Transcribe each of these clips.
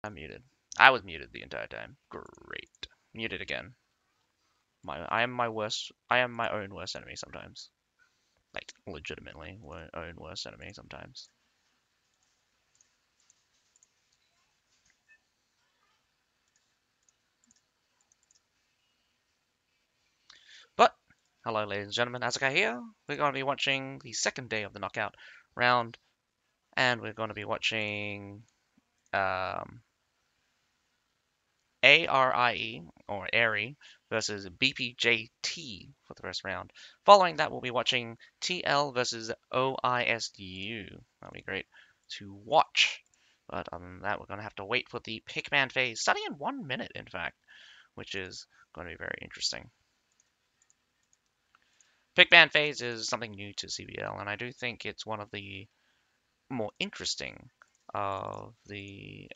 I'm muted. I was muted the entire time. Great. Muted again. I am my worst. I am my own worst enemy sometimes. Like legitimately, own worst enemy sometimes. But hello, ladies and gentlemen. Asuka here. We're going to be watching the second day of the knockout round, and we're going to be watching um, ARIE or ARI versus BPJT for the first round. Following that, we'll be watching TL versus OISU. That'll be great to watch. But other than that, we're going to have to wait for the Pickman phase, starting in 1 minute, in fact, which is going to be very interesting. Pickman phase is something new to CBL, and I do think it's one of the more interesting of the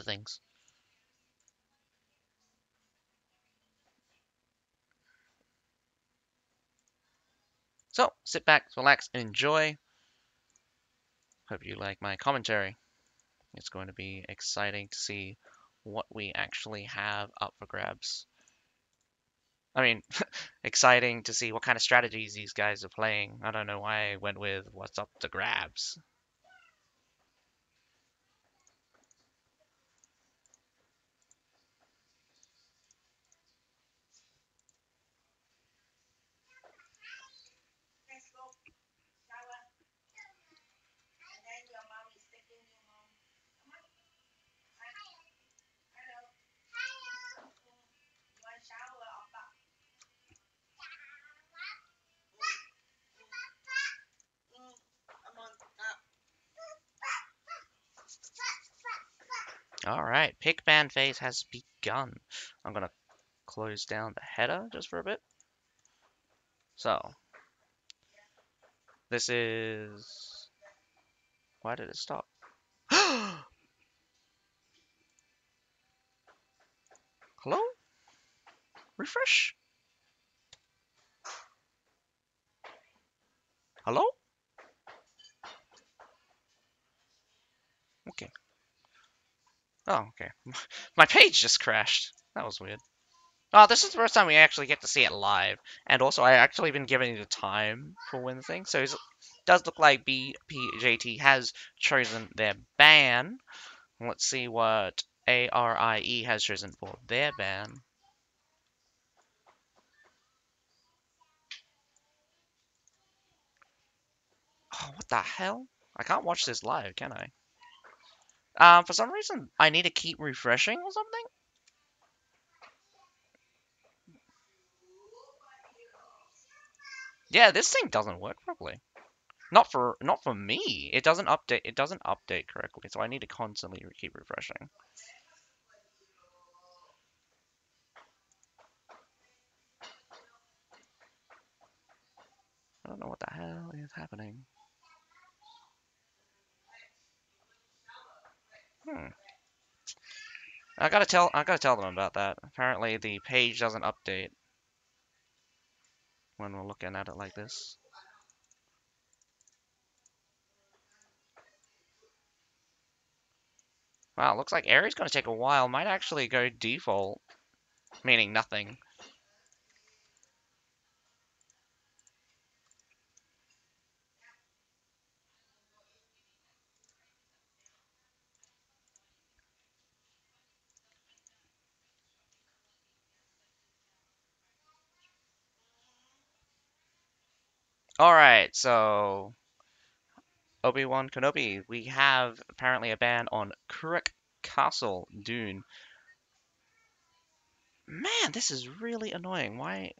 things. So sit back, relax, and enjoy. Hope you like my commentary. It's going to be exciting to see what we actually have up for grabs. I mean, exciting to see what kind of strategies these guys are playing. I don't know why I went with what's up to grabs. All right, pick ban phase has begun. I'm gonna close down the header just for a bit. So this is. Why did it stop? Hello? Refresh? Hello? Okay. Oh, okay. My page just crashed. That was weird. Oh, this is the first time we actually get to see it live. And also, I actually been given the time for when the thing. So it does look like BPJT has chosen their ban. Let's see what ARIE has chosen for their ban. Oh, what the hell? I can't watch this live, can I? For some reason, I need to keep refreshing or something? Yeah, this thing doesn't work properly. Not for me. It doesn't update. It doesn't update correctly, so I need to constantly keep refreshing. I don't know what the hell is happening. Hmm. I gotta tell them about that. Apparently the page doesn't update when we're looking at it like this. Wow, looks like Aries gonna take a while. Might actually go default, meaning nothing. Alright, so Obi-Wan Kenobi, we have apparently a ban on Kuruk Castle Dune. Man, this is really annoying. Why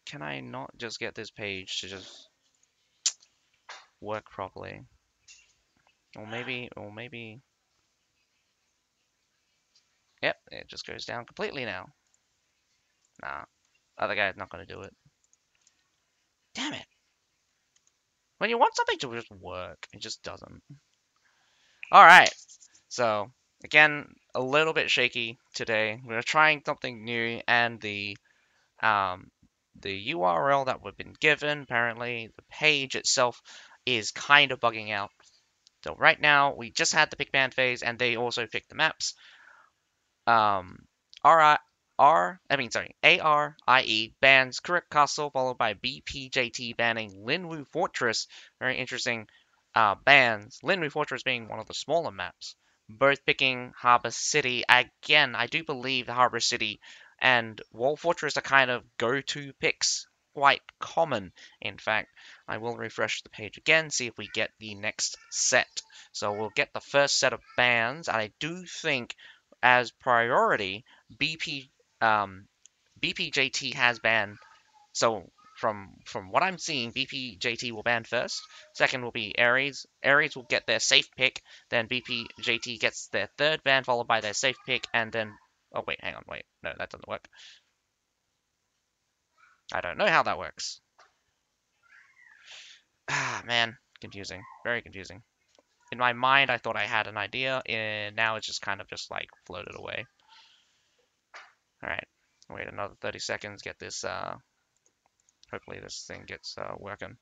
can I not just get this page to just work properly? Or maybe, yep, it just goes down completely now. Nah, other guy's not gonna do it. Damn it. When you want something to just work, it just doesn't. Alright, so, again, a little bit shaky today. We're trying something new, and the URL that we've been given, apparently, the page itself is kind of bugging out. So right now, we just had the pick ban phase, and they also picked the maps. Um, ARIE bans Kuruk Castle, followed by BPJT banning Linwu Fortress. Very interesting bans. Linwu Fortress being one of the smaller maps. Both picking Harbor City. Again, I do believe the Harbor City and Wall Fortress are kind of go-to picks. Quite common, in fact. I will refresh the page again, see if we get the next set. So we'll get the first set of bans, and I do think as priority, BP BPJT has banned. So from what I'm seeing, BPJT will ban first. Second will be Ares. Ares will get their safe pick. Then BPJT gets their third ban, followed by their safe pick, and then oh wait, hang on, wait, no, that doesn't work. I don't know how that works. Ah man, confusing, very confusing. In my mind, I thought I had an idea, and now it's just kind of just like floated away. All right, wait another 30 seconds. Get this. Hopefully this thing gets working.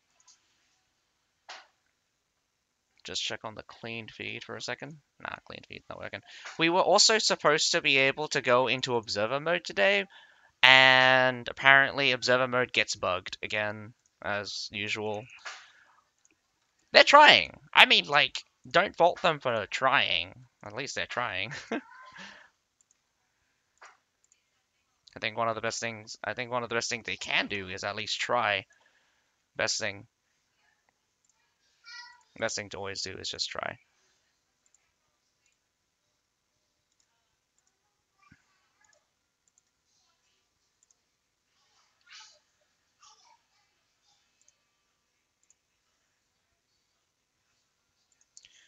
Just check on the cleaned feed for a second. Nah, cleaned feed's not working. We were also supposed to be able to go into observer mode today, and apparently observer mode gets bugged again, as usual. They're trying. I mean, like, don't fault them for trying. At least they're trying. I think one of the best things they can do is at least try. Best thing, best thing to always do is just try.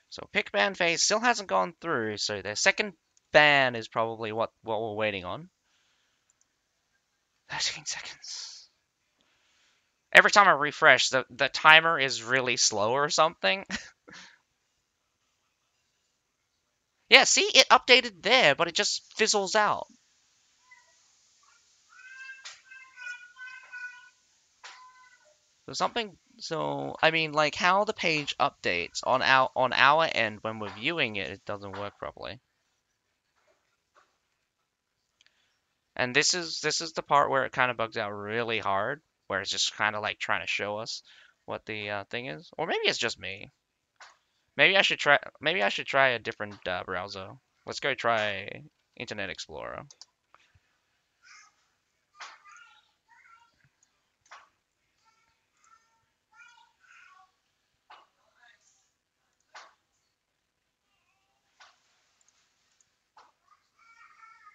So pick ban phase still hasn't gone through, so their second ban is probably what we're waiting on. 13 seconds. Every time I refresh, the timer is really slow or something. Yeah, see, it updated there, but it just fizzles out. So I mean, like how the page updates on our end when we're viewing it, it doesn't work properly. And this is the part where it kind of bugs out really hard, where it's just kind of like trying to show us what the thing is, or maybe it's just me. Maybe I should try a different browser. Let's go try Internet Explorer.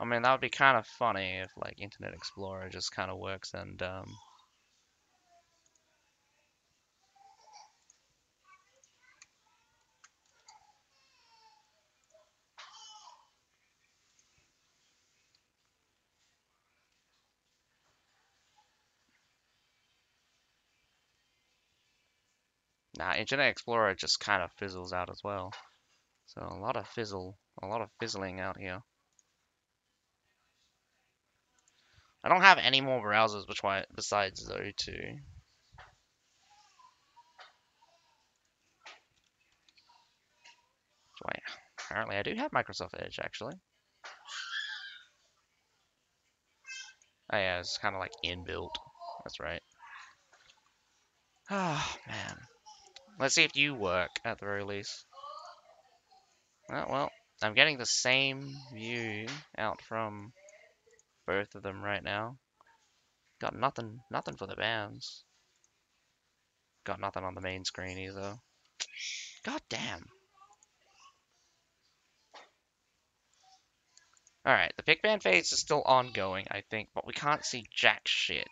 I mean, that would be kind of funny if like Internet Explorer just kind of works and nah, Internet Explorer just kind of fizzles out as well. So a lot of fizzling out here. I don't have any more browsers besides Zo2. So apparently I do have Microsoft Edge actually. Oh yeah, it's kind of like inbuilt. That's right. Oh man. Let's see if you work at the very least. Oh, well, I'm getting the same view out from both of them right now. Got nothing for the bands. Got nothing on the main screen either. God damn. Alright, the pick band phase is still ongoing, I think, but we can't see jack shit.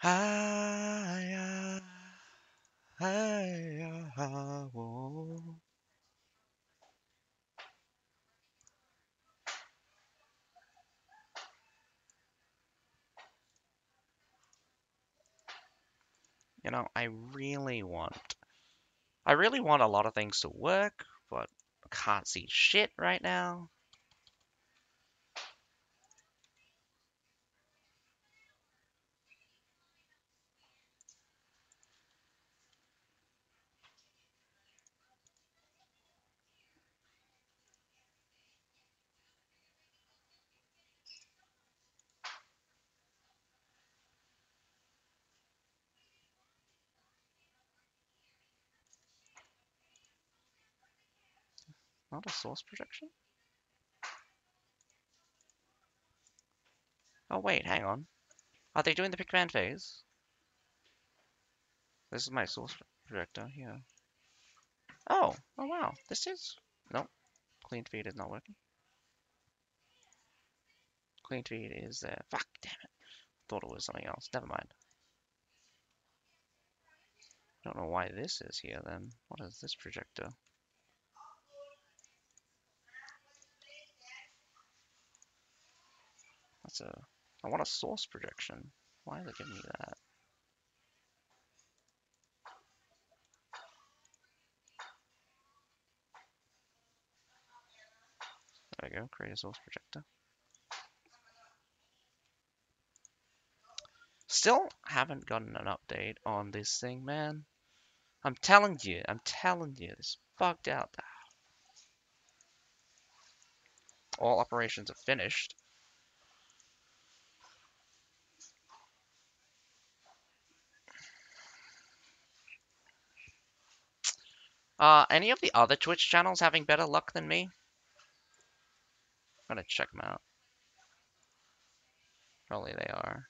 Hiya, hiya, whoa. You know, I really want a lot of things to work, but I can't see shit right now. Not a source projection? Oh wait, hang on. Are they doing the Pickman phase? This is my source projector, yeah. Oh wow. This is... Nope. Clean feed is not working. Clean feed is there. Fuck, damn it. Thought it was something else. Never mind. Don't know why this is here then. What is this projector? That's a... I want a source projection. Why is it giving me that? There we go. Create a source projector. Still haven't gotten an update on this thing, man. I'm telling you, this bugged out. All operations are finished. Any of the other Twitch channels having better luck than me? I'm gonna check them out. Probably they are.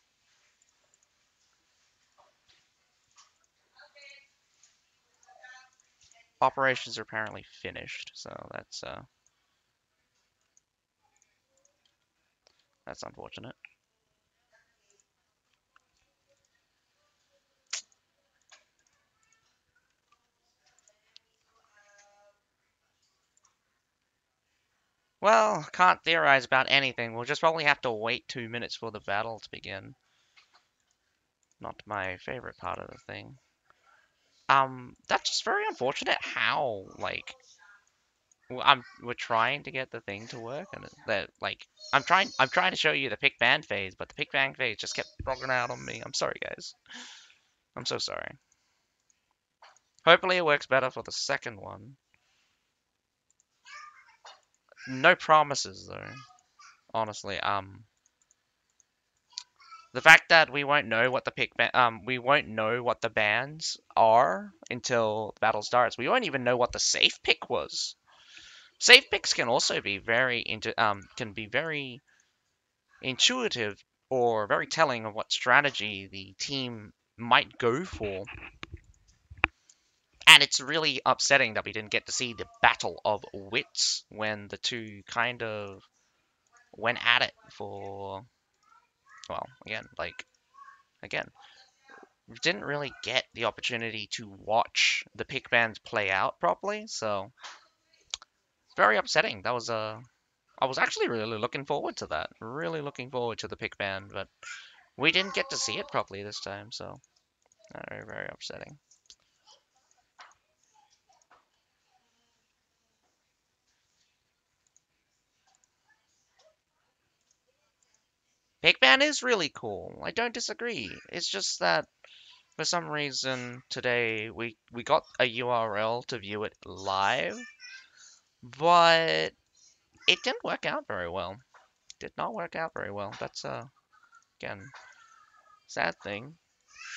Operations are apparently finished, so that's unfortunate. Well, can't theorize about anything. We'll just probably have to wait 2 minutes for the battle to begin. Not my favorite part of the thing. That's just very unfortunate how, like, we're trying to get the thing to work, and that, like, I'm trying to show you the pick band phase, but the pick band phase just kept bugging out on me. I'm sorry, guys. I'm so sorry. Hopefully it works better for the second one. No promises, though. Honestly, the fact that we won't know what we won't know what the bands are until the battle starts. We won't even know what the safe pick was. Safe picks can also be can be very intuitive or very telling of what strategy the team might go for. And it's really upsetting that we didn't get to see the battle of wits when the two kind of went at it for, well, again, we didn't really get the opportunity to watch the pick bands play out properly, so very upsetting. That was I was actually really looking forward to that. Really looking forward to the pick band, but we didn't get to see it properly this time, so very, very upsetting. Pick band is really cool. I don't disagree. It's just that for some reason today we got a URL to view it live, but it didn't work out very well. Did not work out very well. That's again sad thing.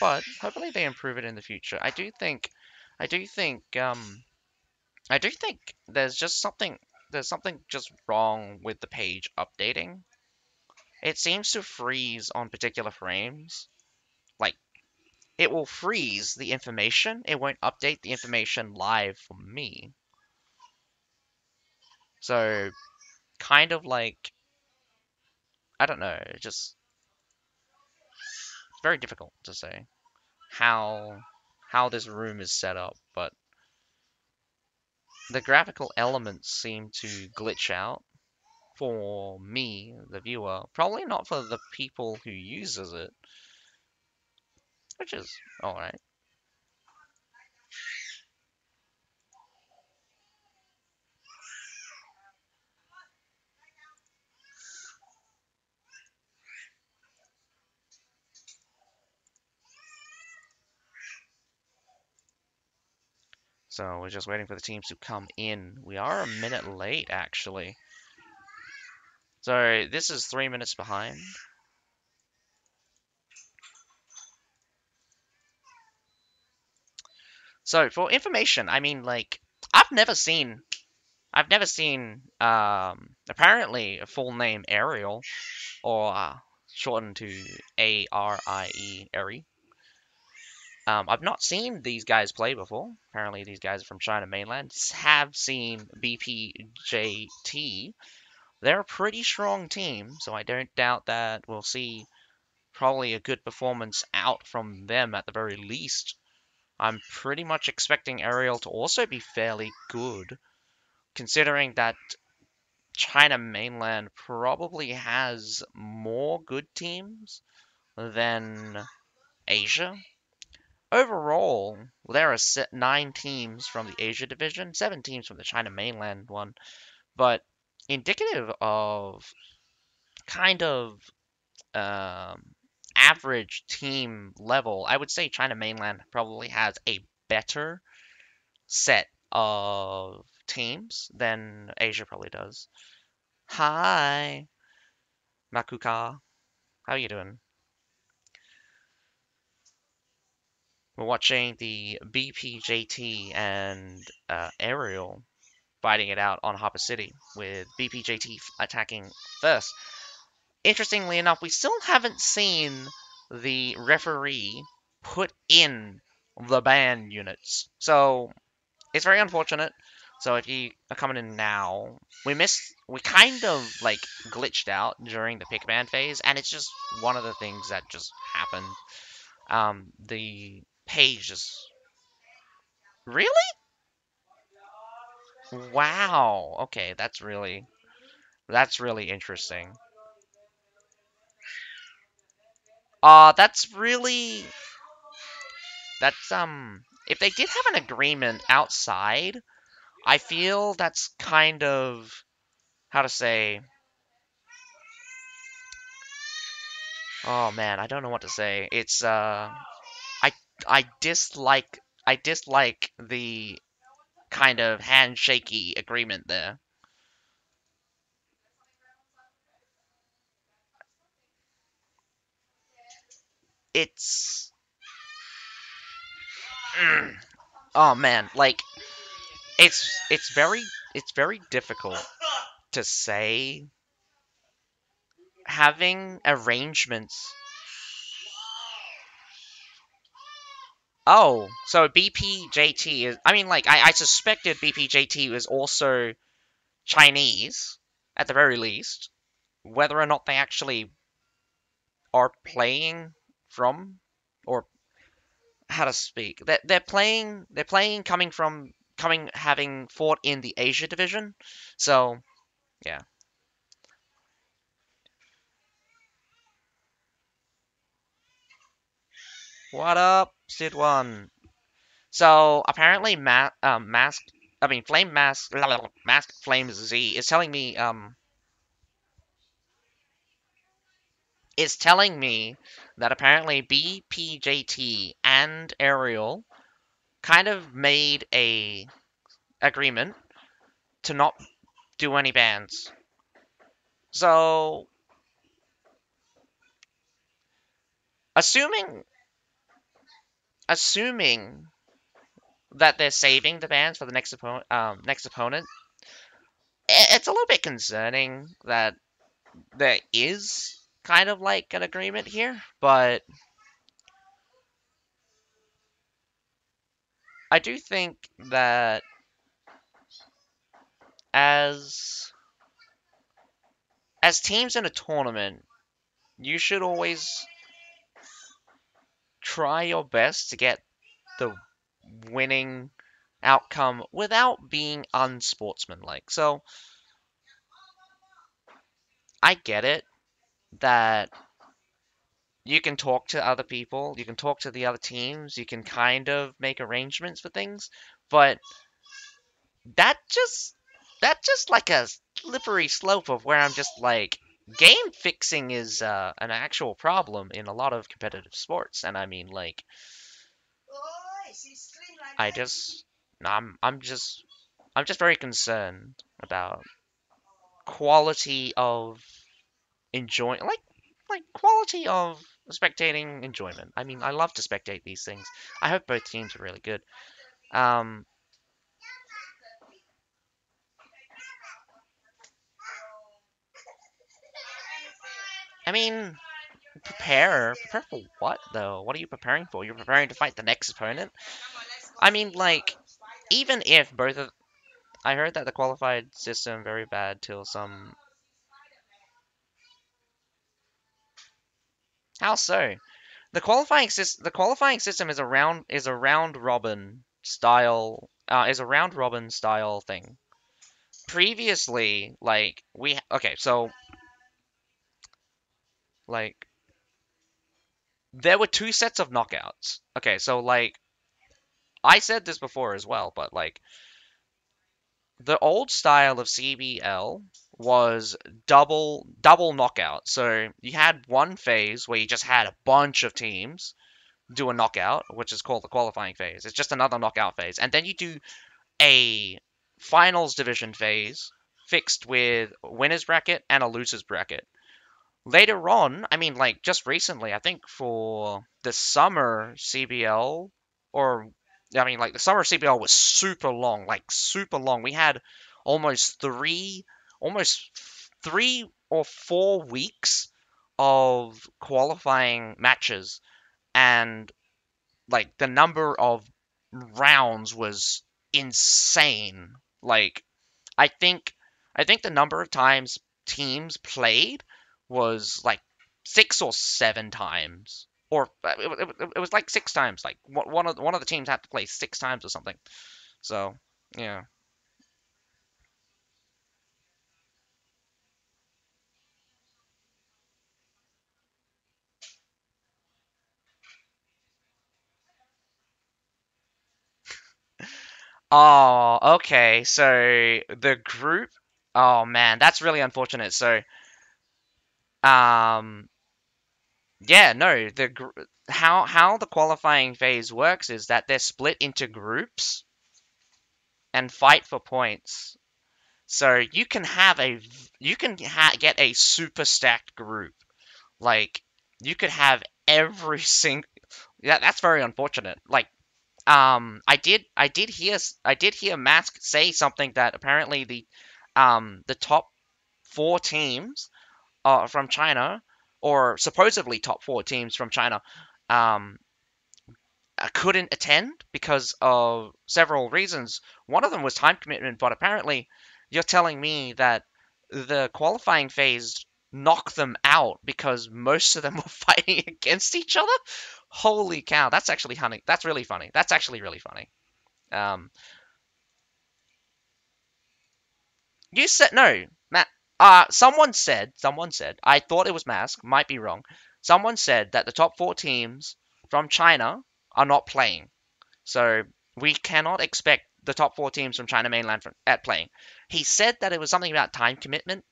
But hopefully they improve it in the future. I do think I do think there's something just wrong with the page updating. It seems to freeze on particular frames. Like, it will freeze the information. It won't update the information live for me. So, kind of like, I don't know, just very difficult to say how this room is set up, but the graphical elements seem to glitch out for me, the viewer. Probably not for the people who uses it, which is alright. So we're just waiting for the teams to come in. We are a minute late, actually. So this is 3 minutes behind. So for information, I mean, like, I've never seen, apparently a full name Ariel, or shortened to ARIE, Airy. I've not seen these guys play before. Apparently, these guys are from China mainland. Have seen BPJT. They're a pretty strong team, so I don't doubt that we'll see probably a good performance out from them at the very least. I'm pretty much expecting Ariel to also be fairly good, considering that China mainland probably has more good teams than Asia. Overall, there are 9 teams from the Asia division, 7 teams from the China mainland one, but indicative of kind of um, average team level, I would say China mainland probably has a better set of teams than Asia probably does. Hi, Makuka. How you doing? We're watching the BPJT and Ariel fighting it out on Harper City, with BPJT attacking first. Interestingly enough, we still haven't seen the referee put in the ban units. So it's very unfortunate. So if you are coming in now, we kind of like glitched out during the pick ban phase, and it's just one of the things that just happened. The page just really, wow. Okay, that's really interesting. That's really that's if they did have an agreement outside, I feel that's kind of how to say. Oh man, I don't know what to say. It's I I dislike the kind of handshaky agreement there. It's mm, oh man, like it's very difficult to say having arrangements. Oh, so BPJT is. I mean, like, I suspected BPJT was also Chinese, at the very least. Whether or not they actually are playing from, or how to speak, they're playing having fought in the Asia division. So, yeah. What up, Sid One? So, apparently, Flame Mask Flames Z is telling me that apparently BPJT and Ariel kind of made a agreement to not do any bans. So, assuming assuming that they're saving the bans for the next opponent, it's a little bit concerning that there is kind of like an agreement here, but I do think that as as teams in a tournament, you should always try your best to get the winning outcome without being unsportsmanlike. So I get it that you can talk to other people, you can talk to the other teams, you can kind of make arrangements for things, but that just that's just like a slippery slope of where I'm just like game fixing is an actual problem in a lot of competitive sports, and I mean like I just I'm just I'm just very concerned about quality of enjoy like quality of spectating enjoyment. I mean, I love to spectate these things. I hope both teams are really good. Um, I mean, prepare for what though? What are you preparing for? You're preparing to fight the next opponent. I mean, like even if both of I heard that the qualified system very bad till some. How so? The qualifying system is a round robin style thing. Previously, like we okay, so like there were two sets of knockouts. Okay, so like I said this before as well, but like the old style of CBL was double knockout. So you had one phase where you just had a bunch of teams do a knockout, which is called the qualifying phase. It's just another knockout phase. And then you do a finals division phase fixed with winners bracket and a losers bracket. Later on, I mean, like just recently, I think for the summer CBL, or I mean, like the summer CBL was super long, like super long. We had almost almost 3 or 4 weeks of qualifying matches, and like the number of rounds was insane. Like I think I think the number of times teams played was like 6 or 7 times, or it was like 6 times. Like one of the teams had to play 6 times or something. So yeah. Oh, okay. So the group. Oh man, that's really unfortunate. So um, yeah, no, how the qualifying phase works is that they're split into groups and fight for points. So you can get a super stacked group. Like you could have every single. Yeah, that's very unfortunate. Like I did hear Mask say something that apparently the top 4 teams from China, or supposedly top 4 teams from China, um couldn't attend because of several reasons. One of them was time commitment, but apparently you're telling me that the qualifying phase knocked them out because most of them were fighting against each other. Holy cow, that's actually funny. That's really funny. That's actually really funny. Um, you said no, Matt. Someone said. I thought it was Mask. Might be wrong. Someone said that the top 4 teams from China are not playing. So we cannot expect the top 4 teams from China mainland at playing. He said that it was something about time commitment.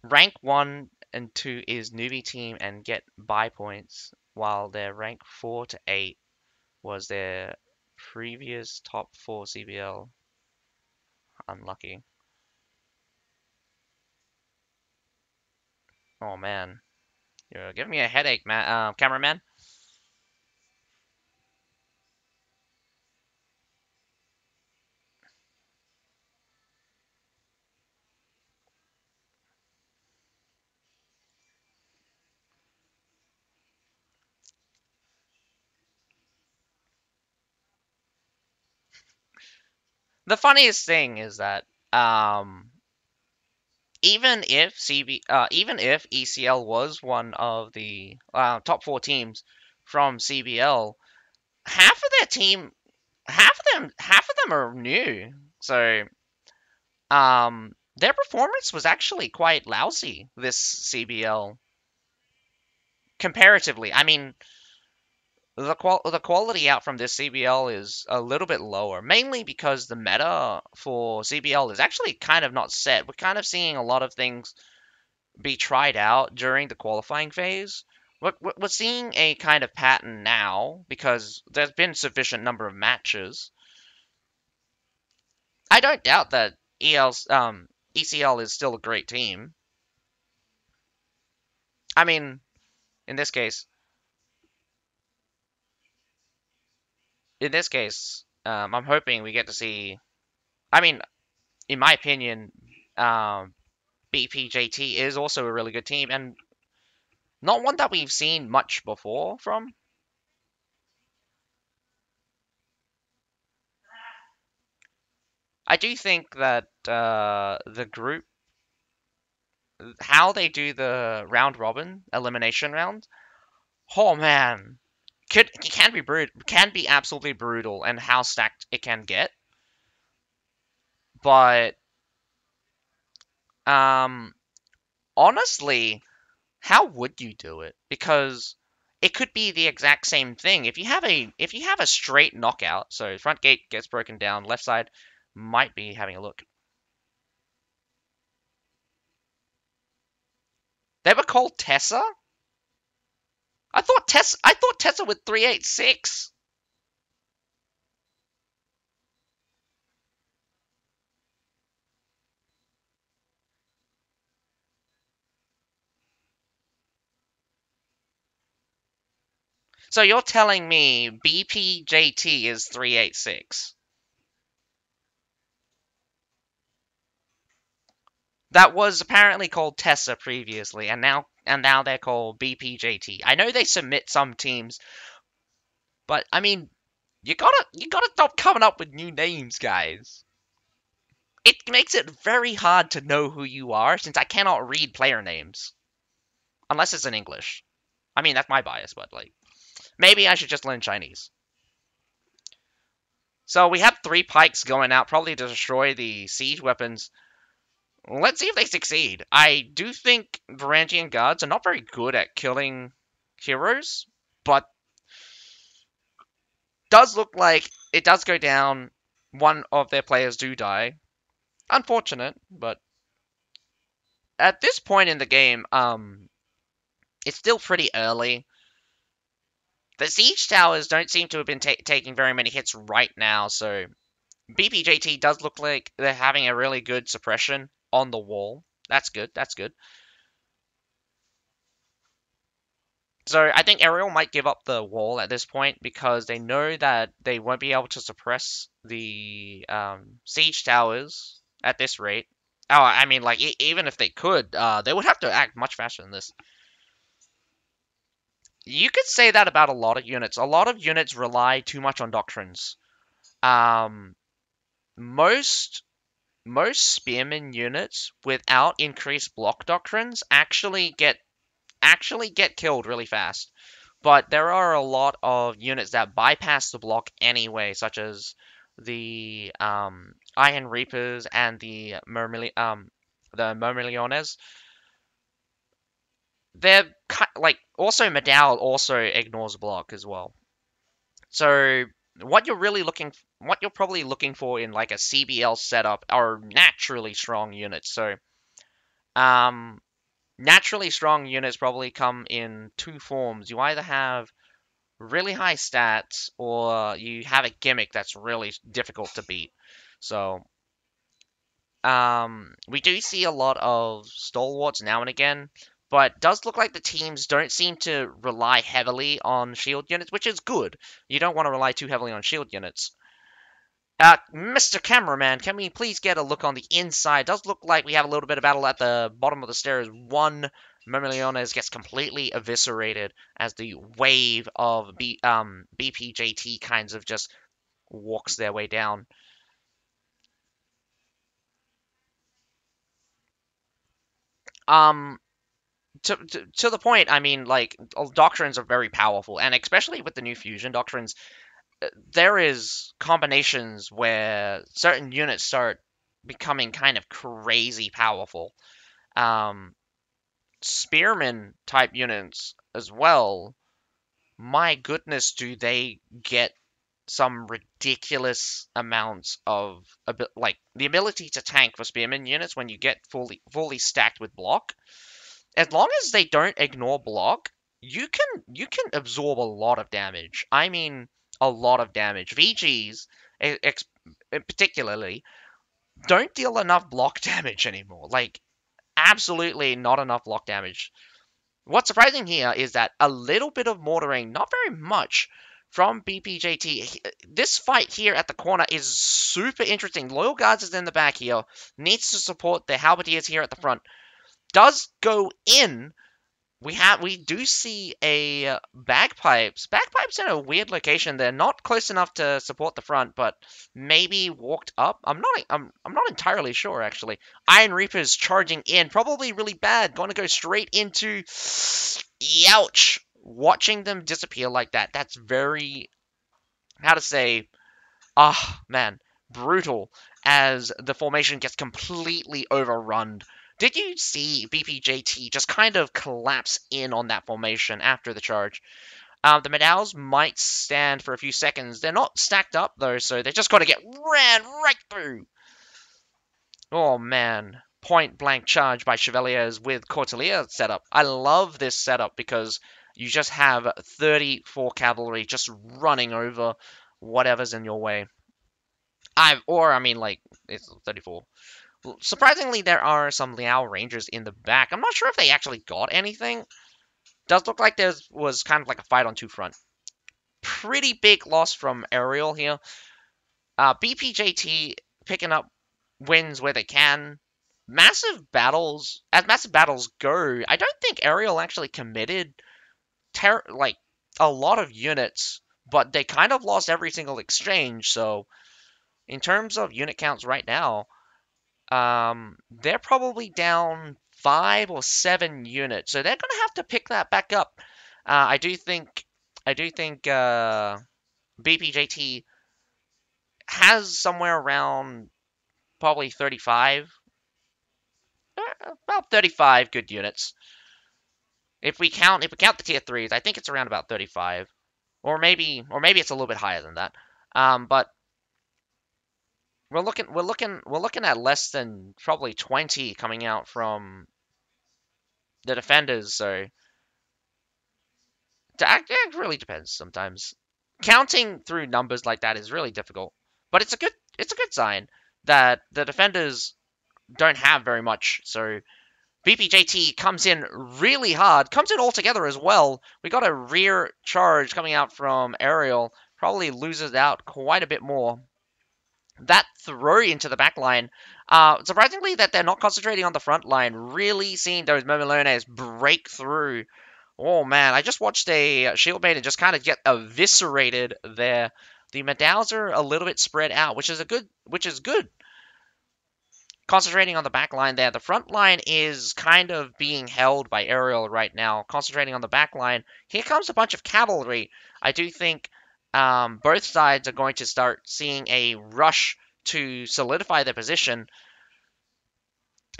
Rank 1 and 2 is newbie team and get buy points, while their rank 4 to 8 was their previous top 4 CBL. Unlucky. Oh man, you're giving me a headache, man. Cameraman. The funniest thing is that even if ECL was one of the top four teams from CBL, half of their team, half of them are new. So their performance was actually quite lousy this CBL comparatively. I mean, the quality out from this CBL is a little bit lower, mainly because the meta for CBL is actually kind of not set. We're kind of seeing a lot of things be tried out during the qualifying phase. We're seeing a kind of pattern now because there's been sufficient number of matches. I don't doubt that ECL is still a great team. I mean, in this case, I'm hoping we get to see. I mean, in my opinion, BPJT is also a really good team and not one that we've seen much before from. I do think that the group, how they do the round robin elimination round, oh man, can be absolutely brutal, and how stacked it can get. But um, honestly, how would you do it? Because it could be the exact same thing. If you have a straight knockout, so front gate gets broken down, left side might be having a look. They were called Tessa? I thought Tessa with 386. So you're telling me BPJT is 386? That was apparently called Tessa previously, and now they're called BPJT. I know they submit some teams, but I mean, you gotta stop coming up with new names, guys. It makes it very hard to know who you are since I cannot read player names unless it's in English. I mean, that's my bias, but like maybe I should just learn Chinese. So we have three pikes going out, probably to destroy the siege weapons. Let's see if they succeed. I do think Varangian guards are not very good at killing heroes, but does look like it does go down. One of their players do die. Unfortunate, but at this point in the game, it's still pretty early. The siege towers don't seem to have been taking very many hits right now, so BPJT does look like they're having a really good suppression on the wall. That's good. That's good. So I think Ariel might give up the wall at this point because they know that they won't be able to suppress the siege towers at this rate. Oh, I mean, like even if they could, they would have to act much faster than this. You could say that about a lot of units. A lot of units rely too much on doctrines. Um, most most spearman units without increased block doctrines actually get killed really fast. But there are a lot of units that bypass the block anyway, such as the Iron Reapers and the Myrmillones. They're like also Medal also ignores block as well. So what you're probably looking for in like a CBL setup are naturally strong units. So um, naturally strong units probably come in two forms. You either have really high stats or you have a gimmick that's really difficult to beat. So we do see a lot of stalwarts now and again, but does look like the teams don't seem to rely heavily on shield units, which is good. You don't want to rely too heavily on shield units. Mr. Cameraman, can we please get a look on the inside? Does look like we have a little bit of battle at the bottom of the stairs. One Mermillones gets completely eviscerated as the wave of BPJT kinds of just walks their way down. Um, to the point, I mean, like, doctrines are very powerful, and especially with the new fusion doctrines, there is combinations where certain units start becoming kind of crazy powerful. Um, Spearman type units as well. My goodness, do they get some ridiculous amounts of like the ability to tank for spearman units when you get fully stacked with block. As long as they don't ignore block, you can absorb a lot of damage. I mean, a lot of damage. VGs, particularly, don't deal enough block damage anymore. Like, absolutely not enough block damage. What's surprising here is that a little bit of mortaring, not very much, from BPJT. This fight here at the corner is super interesting. Loyal Guards is in the back here, needs to support the Halberdiers here at the front. Does go in, we do see a bagpipes. Bagpipes in a weird location. They're not close enough to support the front, but maybe walked up. I'm not entirely sure actually. Iron Reapers charging in, probably really bad. Going to go straight into. Ouch! Watching them disappear like that. That's very, how to say, man, brutal as the formation gets completely overrun. Did you see BPJT just kind of collapse in on that formation after the charge? The Medaus might stand for a few seconds. They're not stacked up, though, so they're just going to get ran right through. Oh, man. Point blank charge by Chevaliers with Cortelier setup. I love this setup because you just have 34 cavalry just running over whatever's in your way. I mean, like, it's 34. Surprisingly, there are some Liao Rangers in the back. I'm not sure if they actually got anything. Does look like there was kind of like a fight on two front. Pretty big loss from Aerial here. BPJT picking up wins where they can. Massive battles, as massive battles go, I don't think Aerial actually committed like a lot of units, but they kind of lost every single exchange. So in terms of unit counts right now, they're probably down 5 or 7 units, so they're gonna have to pick that back up. I do think BPJT has somewhere around probably 35, about 35 good units. If we count the tier threes, I think it's around about 35, or maybe it's a little bit higher than that. But we're looking at less than probably 20 coming out from the defenders. So it really depends sometimes. Counting through numbers like that is really difficult, but it's a good sign that the defenders don't have very much. So BPJT comes in really hard, comes in all together as well. We got a rear charge coming out from Aerial, probably loses out quite a bit more. That throw into the back line, surprisingly that they're not concentrating on the front line, really seeing those Momilones break through. Oh man, I just watched a Shield Maiden just kind of get eviscerated there. The Medaus are a little bit spread out, which is good. Concentrating on the back line there. The front line is kind of being held by Aerial right now. Concentrating on the back line. Here comes a bunch of cavalry. I do think both sides are going to start seeing a rush to solidify their position.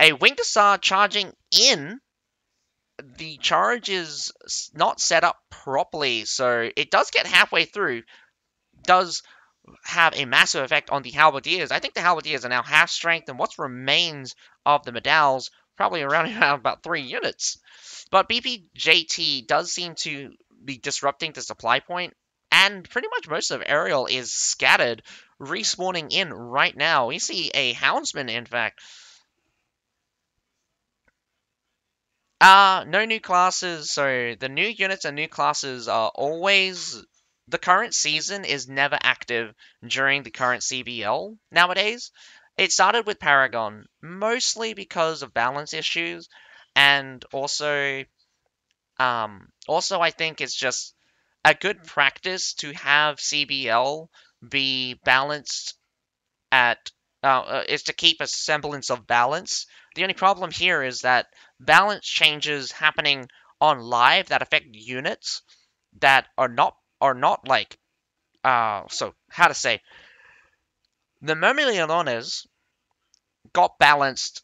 A Winged Hussar charging in. The charge is not set up properly, so it does get halfway through. Does have a massive effect on the Halberdiers. I think the Halberdiers are now half strength, and what remains of the Medaus probably around about 3 units. But BPJT does seem to be disrupting the supply point, and pretty much most of Aerial is scattered, respawning in right now. We see a Houndsman, in fact. No new classes, so the new units and new classes are always. The current season is never active during the current CBL nowadays. It started with Paragon, mostly because of balance issues, and also I think it's just a good practice to have CBL be balanced at is to keep a semblance of balance The only problem here is that balance changes happening on live that affect units that are not like so how to say the Myrmidiones got balanced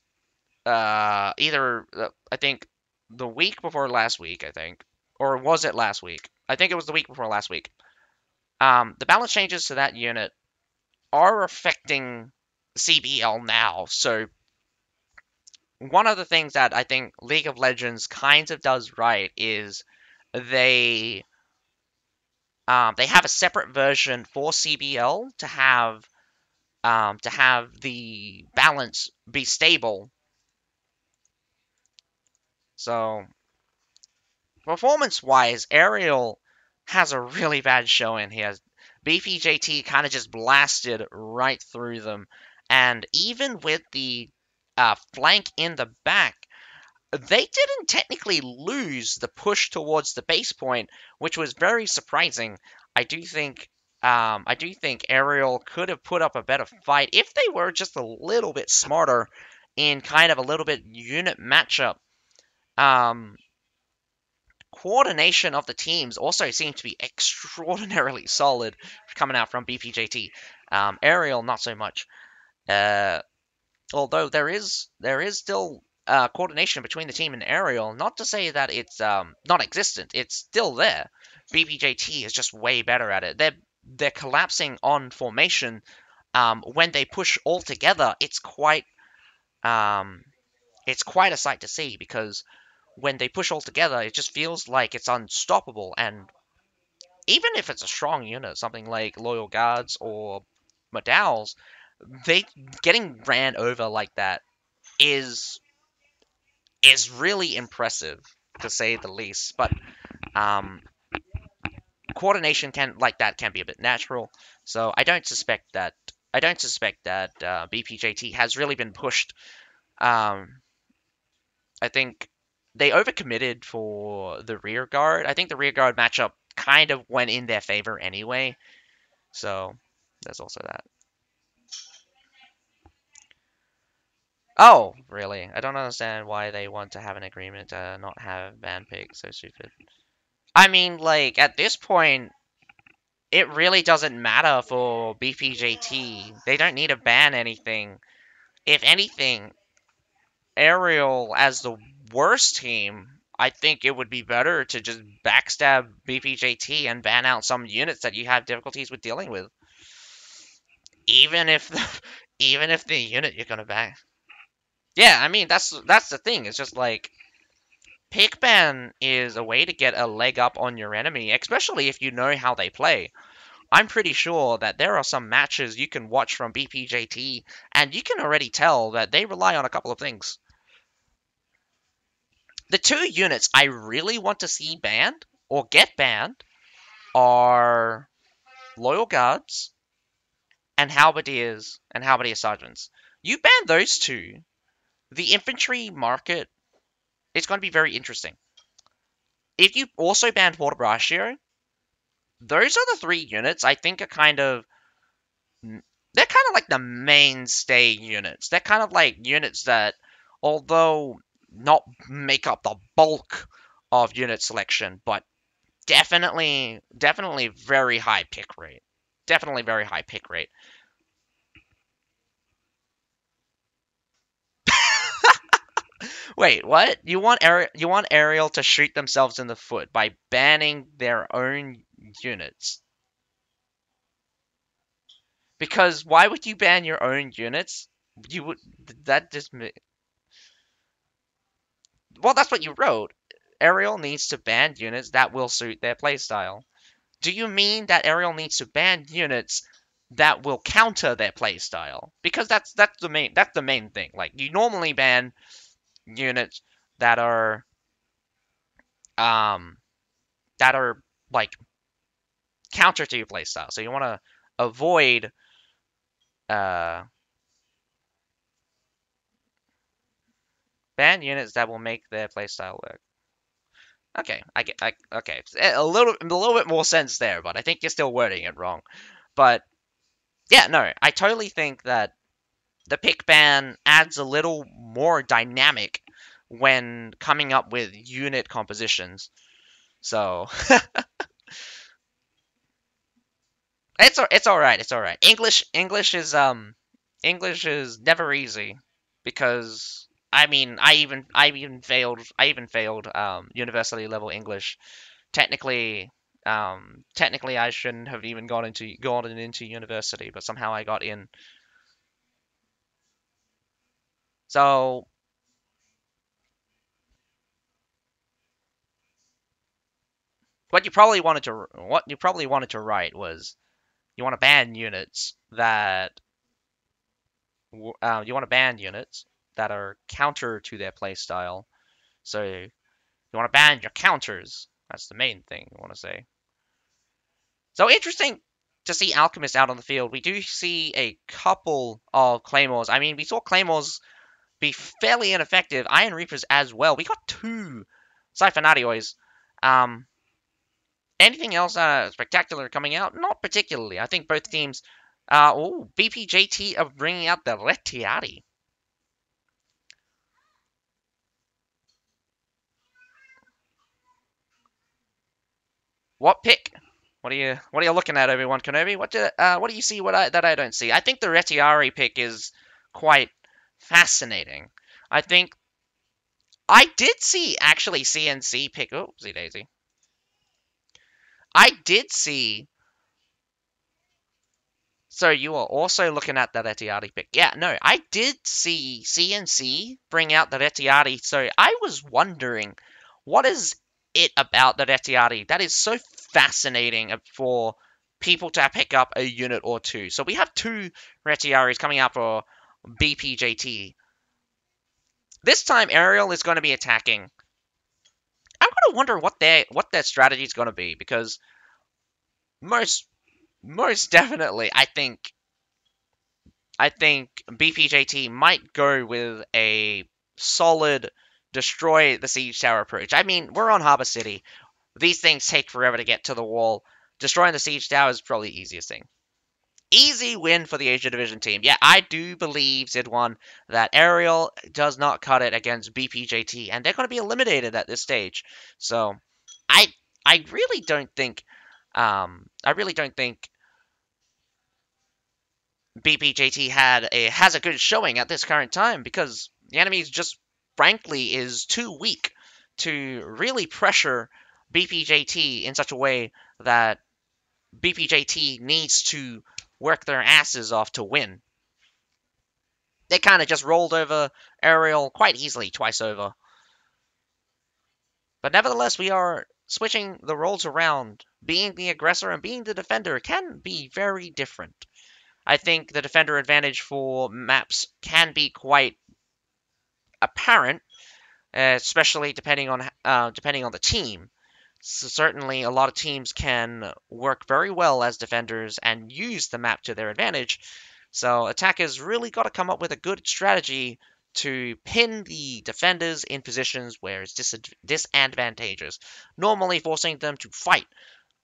either I think the week before last week, I think, or was it last week? I think it was the week before last week. The balance changes to that unit are affecting CBL now. So one of the things that I think League of Legends kind of does right is they they have a separate version for CBL to have the balance be stable. So performance-wise, Ariel has a really bad showing here. BPJT kind of just blasted right through them, and even with the flank in the back, they didn't technically lose the push towards the base point, which was very surprising. I do think Ariel could have put up a better fight if they were just a little bit smarter in kind of a little bit unit matchup. Um, Coordination of the teams also seemed to be extraordinarily solid coming out from BPJT. Ariel, not so much. Uh, Although there is still coordination between the team and Ariel. Not to say that it's non-existent. It's still there. BPJT is just way better at it. They're collapsing on formation. When they push all together, um, it's quite a sight to see because when they push all together, it just feels like it's unstoppable. And even if it's a strong unit, something like Loyal Guards or Medals, they getting ran over like that is is really impressive to say the least. But um, coordination can be a bit natural. So I don't suspect that BPJT has really been pushed. Um, I think they overcommitted for the rear guard. I think the rear guard matchup kind of went in their favor anyway. So there's also that. Oh, really? I don't understand why they want to have an agreement to not have ban pick. So stupid. I mean, like, at this point, it really doesn't matter for BPJT. They don't need to ban anything. If anything, Ariel, as the worst team, I think it would be better to just backstab BPJT and ban out some units that you have difficulties with dealing with. Even if even if the unit you're gonna ban. Yeah, I mean that's the thing. It's just like pick ban is a way to get a leg up on your enemy, especially if you know how they play. I'm pretty sure that there are some matches you can watch from BPJT, and you can already tell that they rely on a couple of things. The two units I really want to see banned, or get banned, are Loyal Guards and Halberdier Sergeants. You ban those two, the infantry market is going to be very interesting. If you also ban Fortebraccio, those are the three units I think are they're kind of like the mainstay units. They're kind of like units that, although not make up the bulk of unit selection, but definitely very high pick rate. Definitely very high pick rate. Wait, what? You want Ariel to shoot themselves in the foot by banning their own units? Because why would you ban your own units? You would that just well, that's what you wrote. Ariel needs to ban units that will suit their playstyle. Do you mean that Ariel needs to ban units that will counter their playstyle? Because that's the main thing. Like you normally ban units that are um that are like counter to your playstyle. So you want to avoid uh ban units that will make their playstyle work. Okay, okay, a little bit more sense there, but I think you're still wording it wrong. But yeah, no, I totally think that the pick ban adds a little more dynamic when coming up with unit compositions. So it's all right. It's all right. English is never easy because I mean I even failed university level English. Technically I shouldn't have even gotten into university, but somehow I got in. So what you probably wanted to write was you want to ban units that you want to ban units that are counter to their playstyle. So you want to ban your counters. That's the main thing you want to say. So interesting to see Alchemist out on the field. We do see a couple of Claymores. I mean, we saw Claymores be fairly ineffective. Iron Reapers as well. We got two Siphonarios. Um, Anything else spectacular coming out? Not particularly. I think both teams. BPJT are bringing out the Retiari. What pick? What are you looking at, everyone? Kenobi? What do you see that I don't see? I think the Retiari pick is quite fascinating. I think I did see actually CNC pick. Oh, Z Daisy. I did see. So you are also looking at the Retiari pick. Yeah, no, I did see CNC bring out the Retiari. So I was wondering, what is it about the Retiari that is so fascinating for people to pick up a unit or two? So we have two Retiaris coming out for BPJT. This time Ariel is going to be attacking. I'm going to wonder what their strategy is going to be, because most most definitely I think BPJT might go with a solid destroy the siege tower approach. I mean, we're on Harbor City. These things take forever to get to the wall. Destroying the siege tower is probably the easiest thing. Easy win for the Asia Division team. Yeah, I do believe, Zid1, that Ariel does not cut it against BPJT, and they're going to be eliminated at this stage. So, I I really don't think I really don't think BPJT has a good showing at this current time, because the enemy just frankly is too weak to really pressure BPJT in such a way that BPJT needs to work their asses off to win. They kind of just rolled over Ariel quite easily twice over. But nevertheless, we are switching the roles around. Being the aggressor and being the defender can be very different. I think the defender advantage for maps can be quite apparent, especially depending on the team. So certainly, a lot of teams can work very well as defenders and use the map to their advantage. So attackers really got to come up with a good strategy to pin the defenders in positions where it's disadvantageous, normally forcing them to fight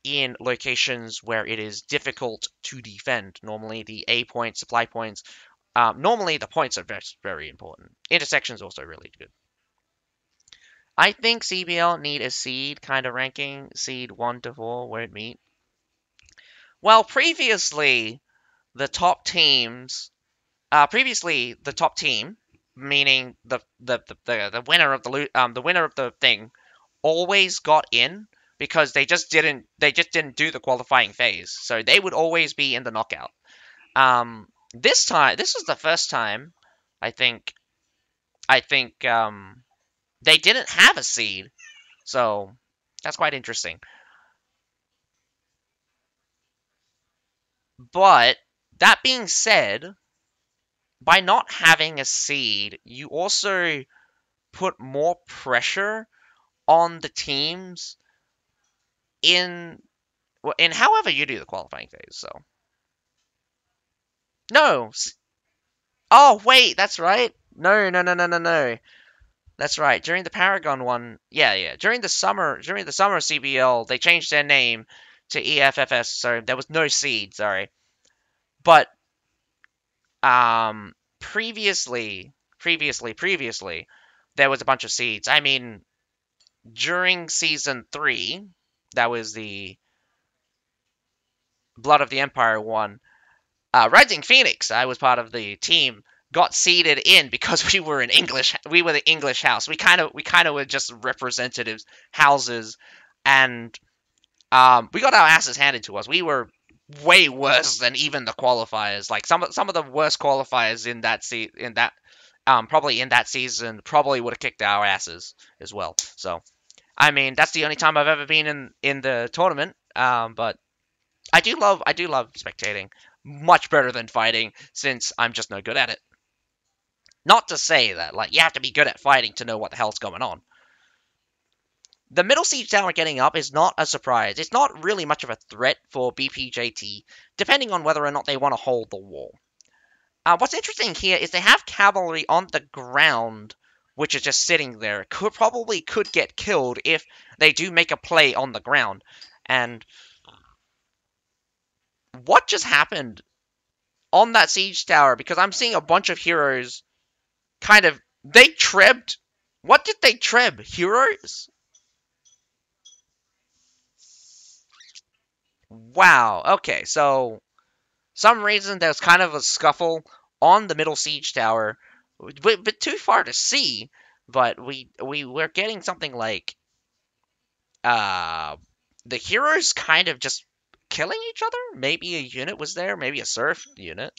in locations where it is difficult to defend. Normally the A points, supply points. Normally the points are very, very important. Intersections also really good. I think CBL need a seed kind of ranking, seed 1 to 4, where it meet. Well, the top teams, previously the top team, meaning the winner of the winner of the thing, always got in because they just didn't do the qualifying phase, so they would always be in the knockout. This was the first time I think they didn't have a seed, so that's quite interesting. But that being said, by not having a seed, you also put more pressure on the teams in however you do the qualifying phase. So no. Oh wait, that's right. No, no, no, no, no, no. That's right. During the Paragon one, yeah. During the summer CBL, they changed their name to EFFS, so there was no seed. Sorry, but previously, there was a bunch of seeds. I mean, during season 3, that was the Blood of the Empire one. Rising Phoenix, I was part of the team, got seeded in because we were an English. We were the English house. We kind of were just representatives houses, and we got our asses handed to us. We were way worse than even the qualifiers. Like some of the worst qualifiers in that probably in that season probably would have kicked our asses as well. So I mean that's the only time I've ever been in the tournament. But I do love spectating much better than fighting since I'm just no good at it. Not to say that like you have to be good at fighting to know what the hell's going on. The middle siege tower getting up is not a surprise. It's not really much of a threat for BPJT, depending on whether or not they want to hold the wall. What's interesting here is they have cavalry on the ground, which is just sitting there. Could get killed if they do make a play on the ground. And what just happened on that siege tower? Because I'm seeing a bunch of heroes kind of they trebbed. What did they treb? Heroes? Wow. Okay, so some reason there's kind of a scuffle on the middle siege tower, but too far to see. But we're getting something like uh the heroes kind of just killing each other. Maybe a unit was there, maybe a surf unit.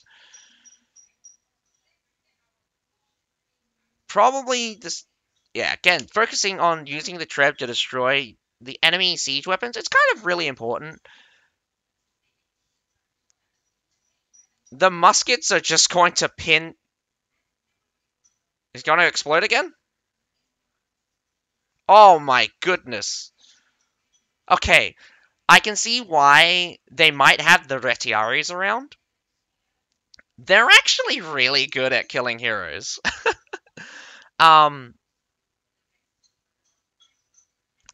Probably this. Yeah, again, focusing on using the treb to destroy the enemy siege weapons. It's kind of really important. The muskets are just going to pin. Is going to explode again? Oh my goodness. Okay, I can see why they might have the Retiaris around. They're actually really good at killing heroes. um,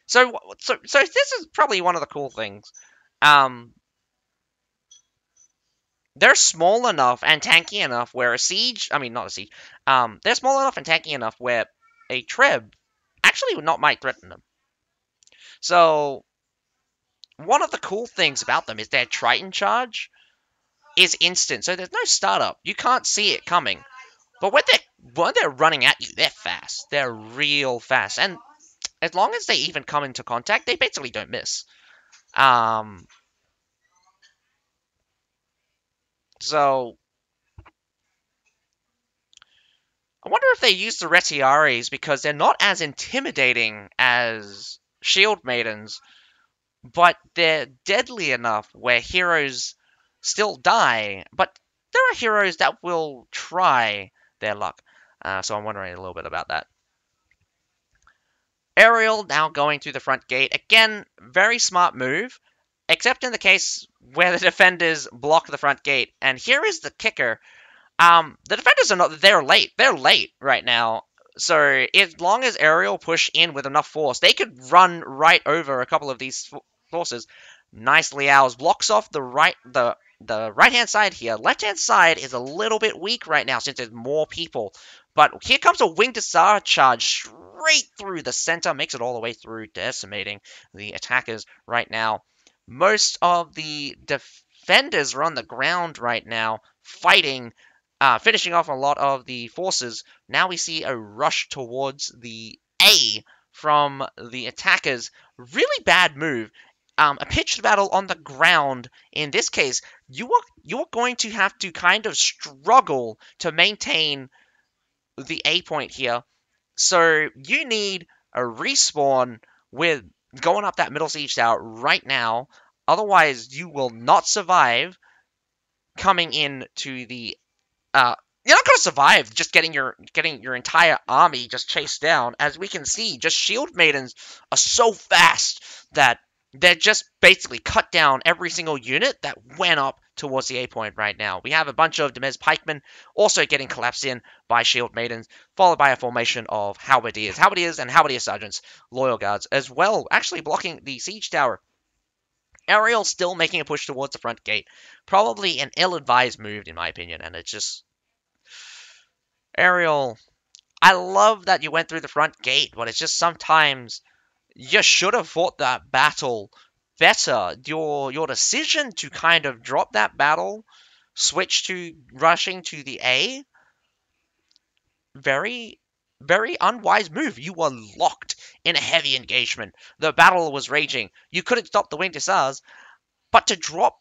so this is probably one of the cool things. Um, they're small enough and tanky enough where a siege, I mean not a siege, they're small enough and tanky enough where a treb actually would not might threaten them. So one of the cool things about them is their Triton charge is instant, so there's no startup. You can't see it coming. But when they're running at you, they're fast. They're real fast, and as long as they even come into contact, they basically don't miss. Um, so I wonder if they use the Retiaris because they're not as intimidating as Shield Maidens, but they're deadly enough where heroes still die. But there are heroes that will try their luck. So I'm wondering a little bit about that. Aerial now going through the front gate. Again, very smart move, except in the case where the defenders block the front gate. And here is the kicker. The defenders are not, they're late. They're late right now. So as long as Aerial push in with enough force, they could run right over a couple of these forces. Nicely ours blocks off the right hand side here. Left hand side is a little bit weak right now since there's more people. But here comes a Winged Hussar charge straight through the center, makes it all the way through, decimating the attackers right now. Most of the defenders are on the ground right now, fighting, finishing off a lot of the forces. Now we see a rush towards the A from the attackers. Really bad move. A pitched battle on the ground. In this case, you are going to have to kind of struggle to maintain the A point here. So you need a respawn with going up that middle siege tower right now. Otherwise, you will not survive coming in to the. You're not going to survive just getting your entire army just chased down. As we can see, just shield maidens are so fast that they're just basically cut down every single unit that went up towards the A point right now. We have a bunch of Demez pikemen also getting collapsed in by shield maidens, followed by a formation of halberdiers and halberdier sergeants, loyal guards, as well, actually blocking the siege tower. Ariel still making a push towards the front gate. Probably an ill-advised move, in my opinion, and it's just Ariel, I love that you went through the front gate, but it's just sometimes you should have fought that battle better. Your decision to kind of drop that battle, switch to rushing to the A, very very unwise move. You were locked in a heavy engagement. The battle was raging. You couldn't stop the Winged Hussars, but to drop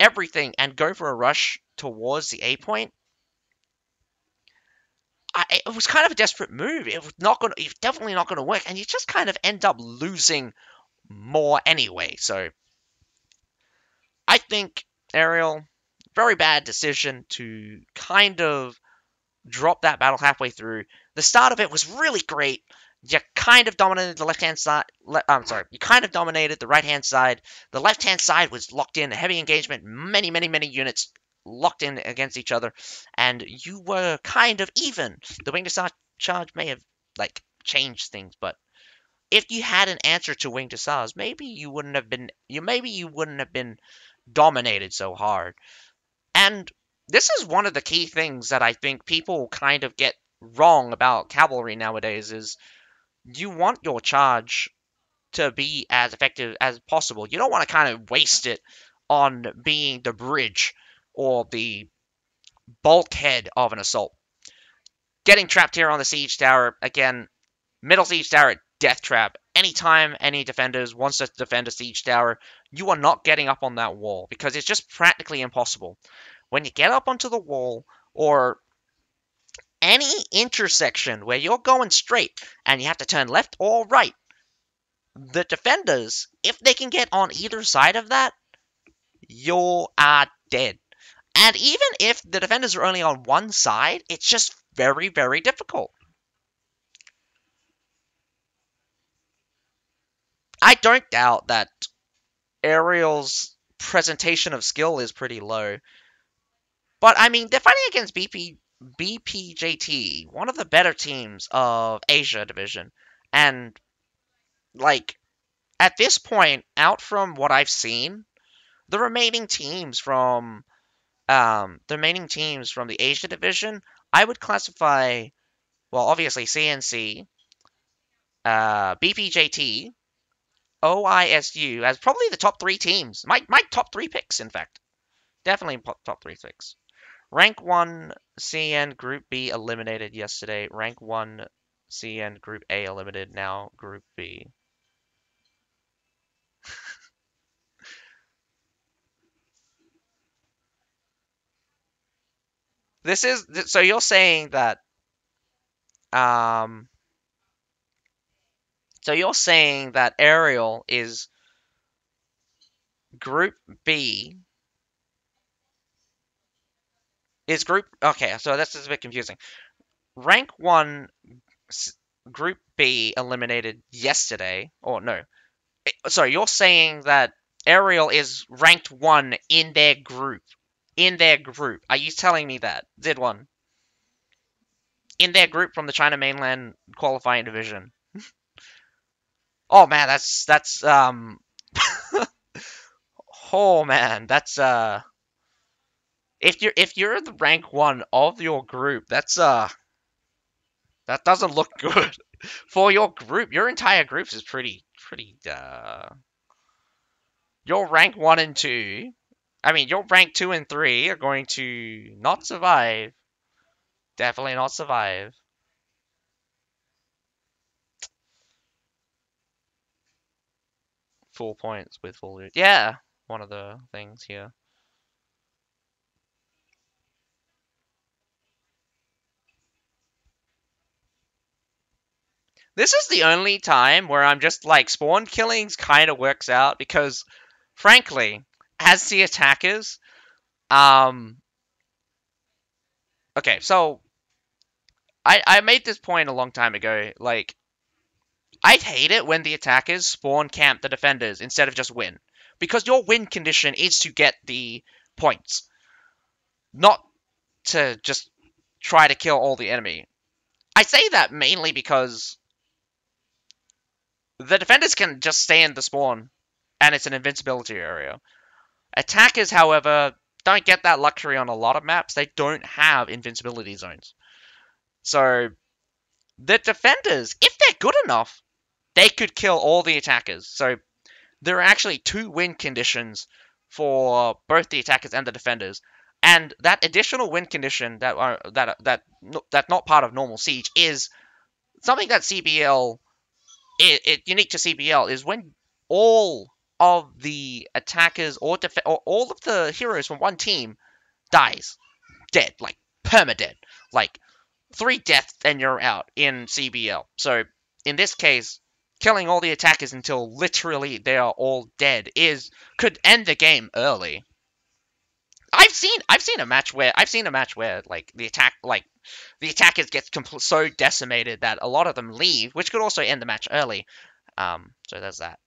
everything and go for a rush towards the A point, it was kind of a desperate move. It was not going. It's definitely not going to work, and you just kind of end up losing more anyway. So I think Ariel, very bad decision to kind of drop that battle halfway through. The start of it was really great. You kind of dominated the left hand side. I'm sorry, you kind of dominated the right hand side. The left hand side was locked in, a heavy engagement, many units locked in against each other, and you were kind of even. The wing to charge may have like changed things, but if you had an answer to wing to SARS, maybe you wouldn't have been dominated so hard. And this is one of the key things that I think people kind of get wrong about cavalry nowadays is you want your charge to be as effective as possible. You don't want to kind of waste it on being the bridge or the bulkhead of an assault. Getting trapped here on the siege tower, again, middle siege tower, death trap. Anytime any defenders wants to defend a siege tower, you are not getting up on that wall because it's just practically impossible. When you get up onto the wall or any intersection where you're going straight and you have to turn left or right, the defenders, if they can get on either side of that, you are dead. And even if the defenders are only on one side, it's just very difficult. I don't doubt that Ariel's presentation of skill is pretty low. But I mean, they're fighting against BPJT, one of the better teams of Asia Division. And, like, at this point, out from what I've seen, the remaining teams from the Asia Division, I would classify, well, obviously CNC, BPJT, OISU as probably the top three teams. My top three picks, in fact. Definitely top three picks. Rank 1 CN Group B eliminated yesterday. Rank 1 CN Group A eliminated, now Group B. This is so you're saying that um Ariel is Group B is group okay, so that's just a bit confusing. Rank 1 Group B eliminated yesterday, or no, sorry, you're saying that Ariel is ranked 1 in their group. In their group. Are you telling me that? Z1. In their group from the China mainland qualifying division. Oh man, that's oh man, that's if you're the rank 1 of your group, that doesn't look good. For your group, your entire group is pretty your rank 1 and 2, I mean, your rank 2 and 3 are going to not survive. Definitely not survive. Full points with full loot. Yeah, one of the things here. This is the only time where I'm just like, spawn killings kind of works out because, frankly, as the attackers, okay, so I made this point a long time ago. Like, I'd hate it when the attackers spawn camp the defenders instead of just win. Because your win condition is to get the points, not to just try to kill all the enemy. I say that mainly because the defenders can just stay in the spawn, and it's an invincibility area. Attackers, however, don't get that luxury on a lot of maps. They don't have invincibility zones. So the defenders, if they're good enough, they could kill all the attackers. So there are actually two win conditions for both the attackers and the defenders. And that additional win condition that's not part of normal siege is something that CBL unique to CBL is when all of the attackers or all of the heroes from one team dies dead, like perma-dead, like 3 deaths and you're out in CBL. So in this case, killing all the attackers until literally they are all dead is could end the game early. I've seen a match where like the attackers get so decimated that a lot of them leave, which could also end the match early. So there's that.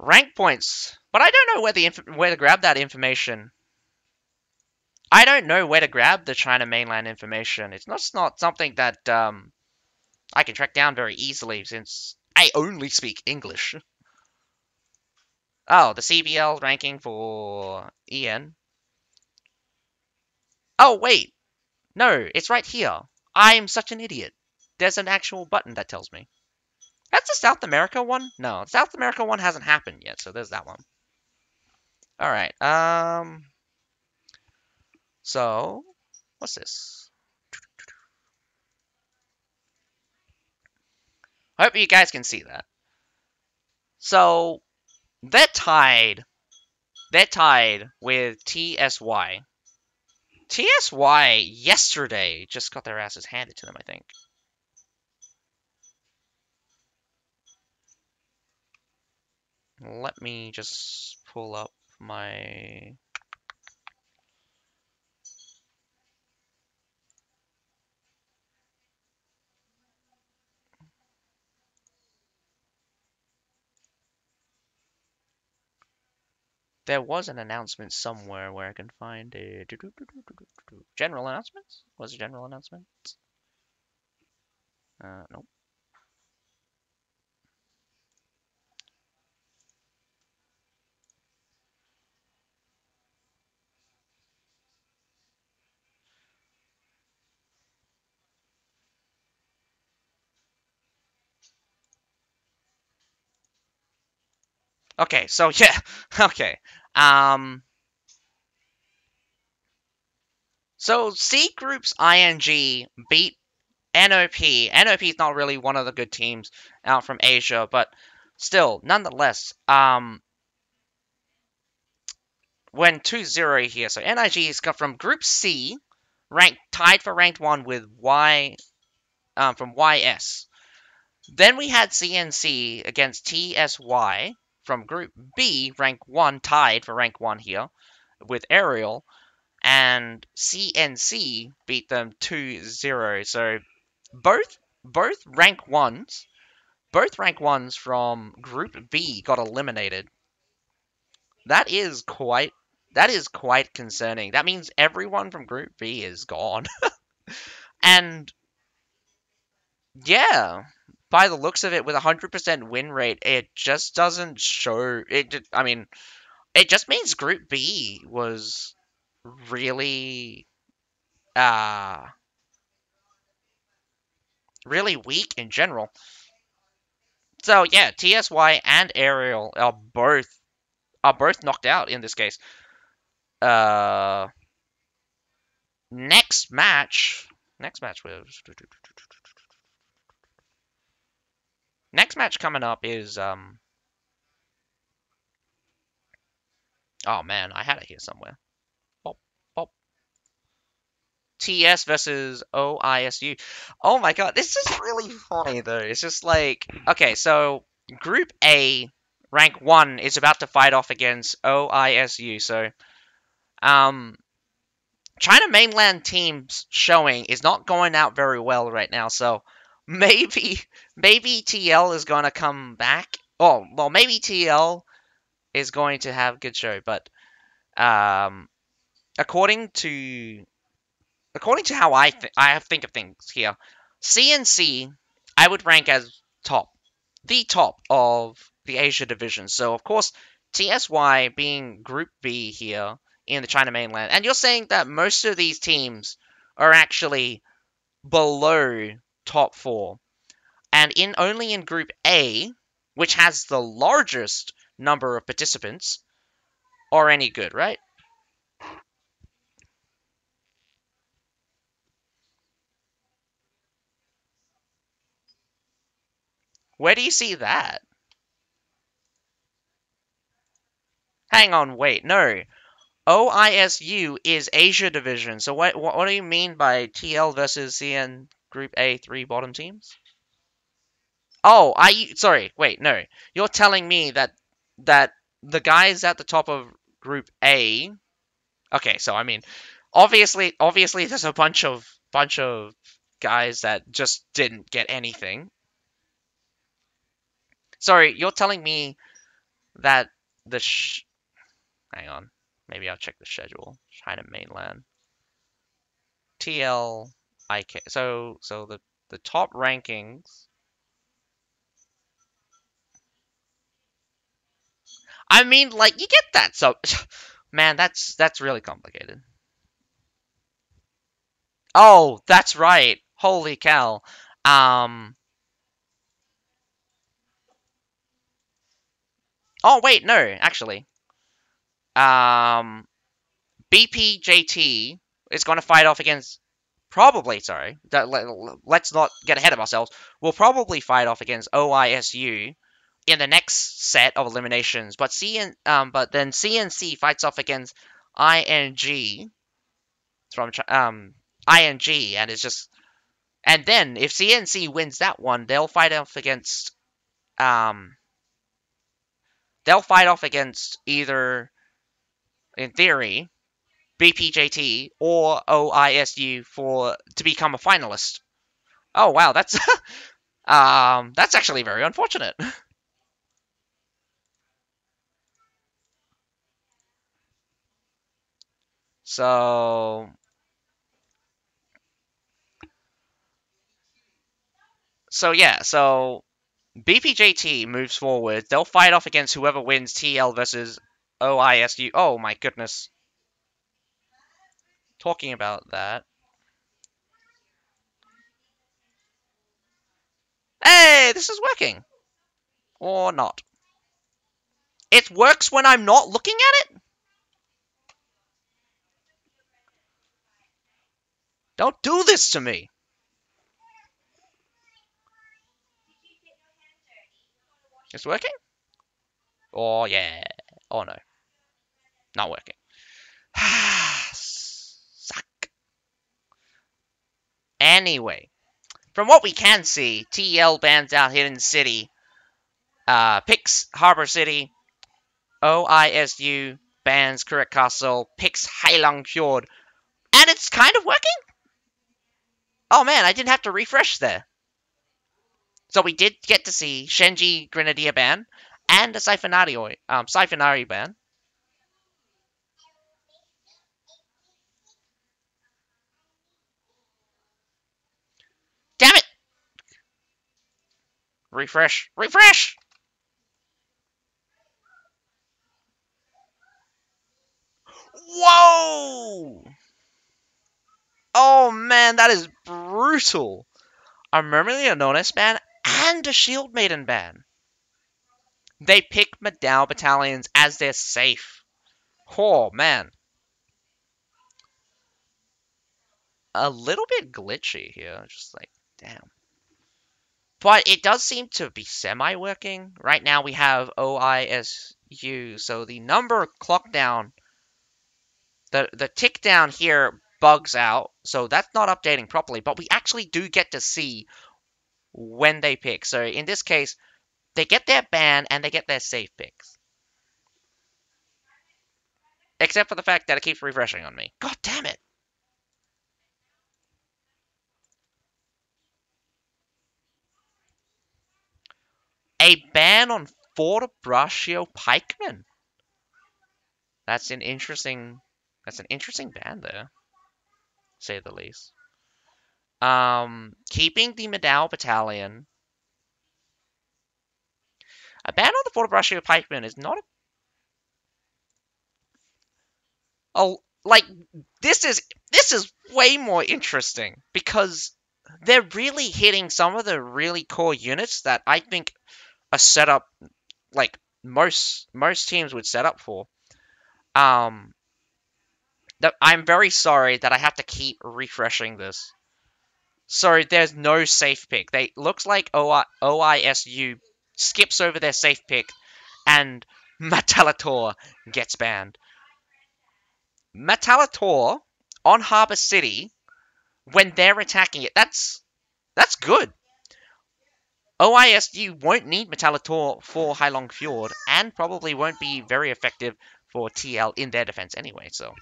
Rank points, but I don't know where to grab that information. I don't know where to grab the China mainland information. It's not something that I can track down very easily since I only speak English. Oh, the CBL ranking for EN. Oh, wait. No, it's right here. I'm such an idiot. There's an actual button that tells me. That's the South America one? No, the South America one hasn't happened yet, so there's that one. Alright, so, what's this? I hope you guys can see that. So, they're tied. They're tied with TSY. TSY yesterday just got their asses handed to them, I think. Let me just pull up my... There was an announcement somewhere where I can find a... General announcements? Was it general announcements? No. Okay, so yeah, okay. So C Group's ING beat NOP. NOP is not really one of the good teams out from Asia, but still, nonetheless, went 2-0 here. So NIG has got from Group C, tied for ranked 1 with Y from YS. Then we had CNC against TSY from Group B, rank 1, tied for rank 1 here with Aerial, and CNC beat them 2-0. So both rank ones from Group B got eliminated. That is quite concerning. That means everyone from Group B is gone. And yeah, by the looks of it, with 100% win rate, it just doesn't show it. I mean, it just means Group B was really, uh, really weak in general. So yeah, TSY and Aerial are both knocked out in this case. Uh, next match, next match was next match coming up is oh man, I had it here somewhere. Bop, bop. TS versus OISU. Oh my god, this is really funny though. It's just like, okay, so Group A, rank 1, is about to fight off against OISU. So, China mainland team's showing is not going out very well right now. So maybe TL is going to come back. Oh, well, maybe TL is going to have a good show, but um, according to how I think of things here, CNC I would rank as the top of the Asia division. So of course TSY being Group B here in the China mainland, and you're saying that most of these teams are actually below top four, and in only in Group A, which has the largest number of participants, are any good, right? Where do you see that? Hang on, wait, no. OISU is Asia division. So what do you mean by TL versus CN Group A three bottom teams? Oh, sorry, wait, no. You're telling me that the guys at the top of Group A. Okay, so I mean, obviously, there's a bunch of guys that just didn't get anything. Sorry, you're telling me that the hang on, maybe I'll check the schedule. China mainland. TLIK. So the top rankings. I mean, like you get that. So, man, that's really complicated. Oh, that's right. Holy cow. Um. Oh wait, no, actually. Um. BPJT is going to fight off against. Probably, sorry. Let's not get ahead of ourselves. We'll probably fight off against OISU in the next set of eliminations. But then CNC fights off against ING from ING, and it's just and then if CNC wins that one, um they'll fight off against either in theory BPJT or OISU for to become a finalist. Oh wow, that's actually very unfortunate. So so BPJT moves forward. They'll fight off against whoever wins TL versus OISU. Oh my goodness. Talking about that. Hey, this is working. Or not. It works when I'm not looking at it? Don't do this to me. It's working? Oh, yeah. Oh, no. Not working. Suck. Anyway, from what we can see, TL bans out Hidden City, picks Harbor City, OISU bans Correct Castle, picks Heilong Fjord, and it's kind of working? Oh man, I didn't have to refresh there. So we did get to see Shenji Grenadier ban and a Siphonari ban. Damn it! Refresh. Refresh! Whoa! Oh man, that is brutal. A Myrmidon Anonis ban and a Shield Maiden ban. They pick Medal battalions as their safe. Oh man. A little bit glitchy here. Just like, damn. But it does seem to be semi-working. Right now we have OISU, so the number clock down, the tick down here bugs out, so that's not updating properly, but we actually do get to see when they pick. So in this case, they get their ban and they get their safe picks. Except for the fact that it keeps refreshing on me. God damn it. A ban on Fortebraccio Pikemen. That's an interesting ban there, to say the least. Keeping the Medal Battalion. A ban on the Fortebraccio Pikemen is not a Oh, like this is way more interesting because they're really hitting some of the really core units that I think are set up like most teams would set up for. Um, I'm very sorry that I have to keep refreshing this. So there's no safe pick. They looks like OISU skips over their safe pick, and Metalator gets banned. Metalator on Harbor City when they're attacking it. That's good. OISU won't need Metalator for Heilong Fjord, and probably won't be very effective for TL in their defense anyway. So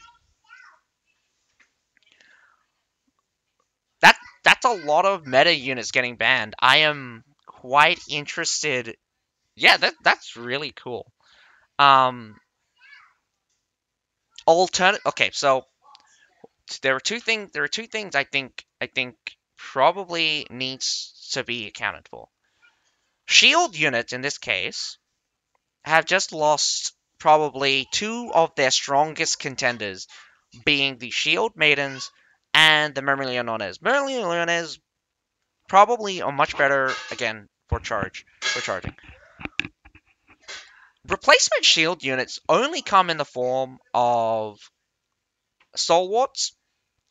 that's a lot of meta units getting banned. I am quite interested. Yeah, that's really cool. Um, alternate. Okay, so there are two things. There are two things I think probably needs to be accounted for. Shield units in this case have just lost probably two of their strongest contenders, being the Shield Maidens and the Mermillones. Mermillones probably are much better again for charging. Replacement shield units only come in the form of stalwarts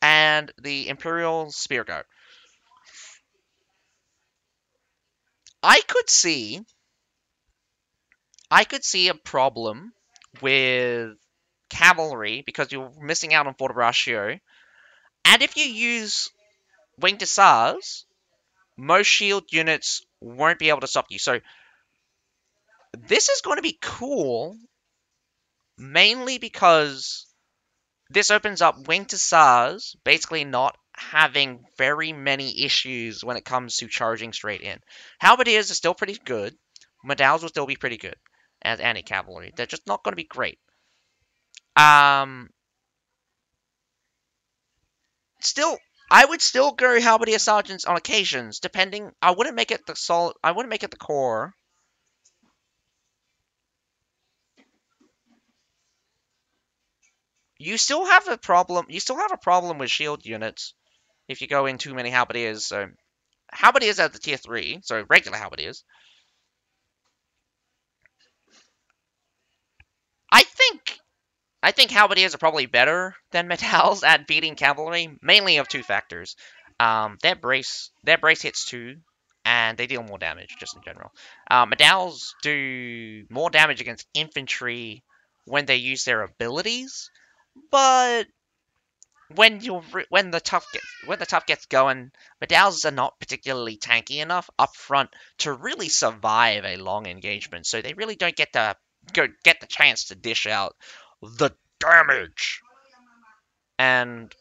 and the Imperial Spear Guard. I could see I could see a problem with cavalry because you're missing out on Forte, and if you use Winged Hussars, most shield units won't be able to stop you. So this is going to be cool, mainly because this opens up Winged Hussars basically not having very many issues when it comes to charging straight in. Halberdiers are still pretty good. Medals will still be pretty good as anti-cavalry. They're just not going to be great. Um, still, I would still go Halberdier Sergeants on occasions, depending. I wouldn't make it the solid. I wouldn't make it the core. You still have a problem. You still have a problem with shield units if you go in too many Halberdiers. So Halberdiers at the tier 3, so regular Halberdiers. I think I think Halberdiers are probably better than Metals at beating cavalry, mainly of two factors. Their brace hits two, and they deal more damage just in general. Medals do more damage against infantry when they use their abilities, but when the tough gets going, Medals are not particularly tanky enough up front to really survive a long engagement. So they really don't get the chance to dish out the damage. And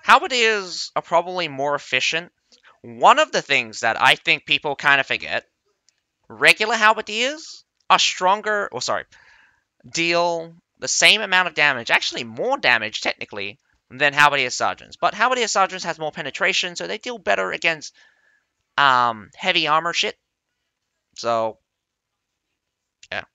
halberdiers are probably more efficient. One of the things that I think people kind of forget: regular halberdiers are stronger, or sorry, deal the same amount of damage, actually more damage technically, than Halberdier Sergeants. But Halberdier Sergeants has more penetration, so they deal better against heavy armor shit. So yeah,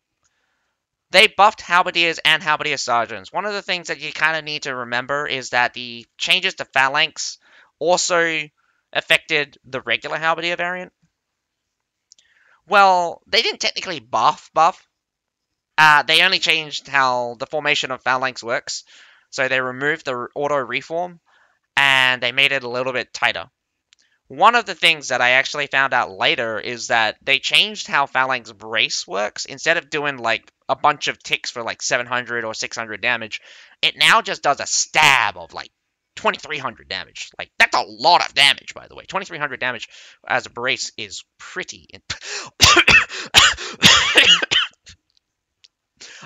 they buffed Halberdiers and Halberdier Sergeants. One of the things that you kind of need to remember is that the changes to Phalanx also affected the regular Halberdier variant. Well, they didn't technically buff. They only changed how the formation of Phalanx works. So they removed the auto reform and they made it a little bit tighter. One of the things that I actually found out later is that they changed how Phalanx Brace works. Instead of doing like a bunch of ticks for like 700 or 600 damage, it now just does a stab of like 2300 damage. Like, that's a lot of damage, by the way. 2300 damage as a brace is pretty.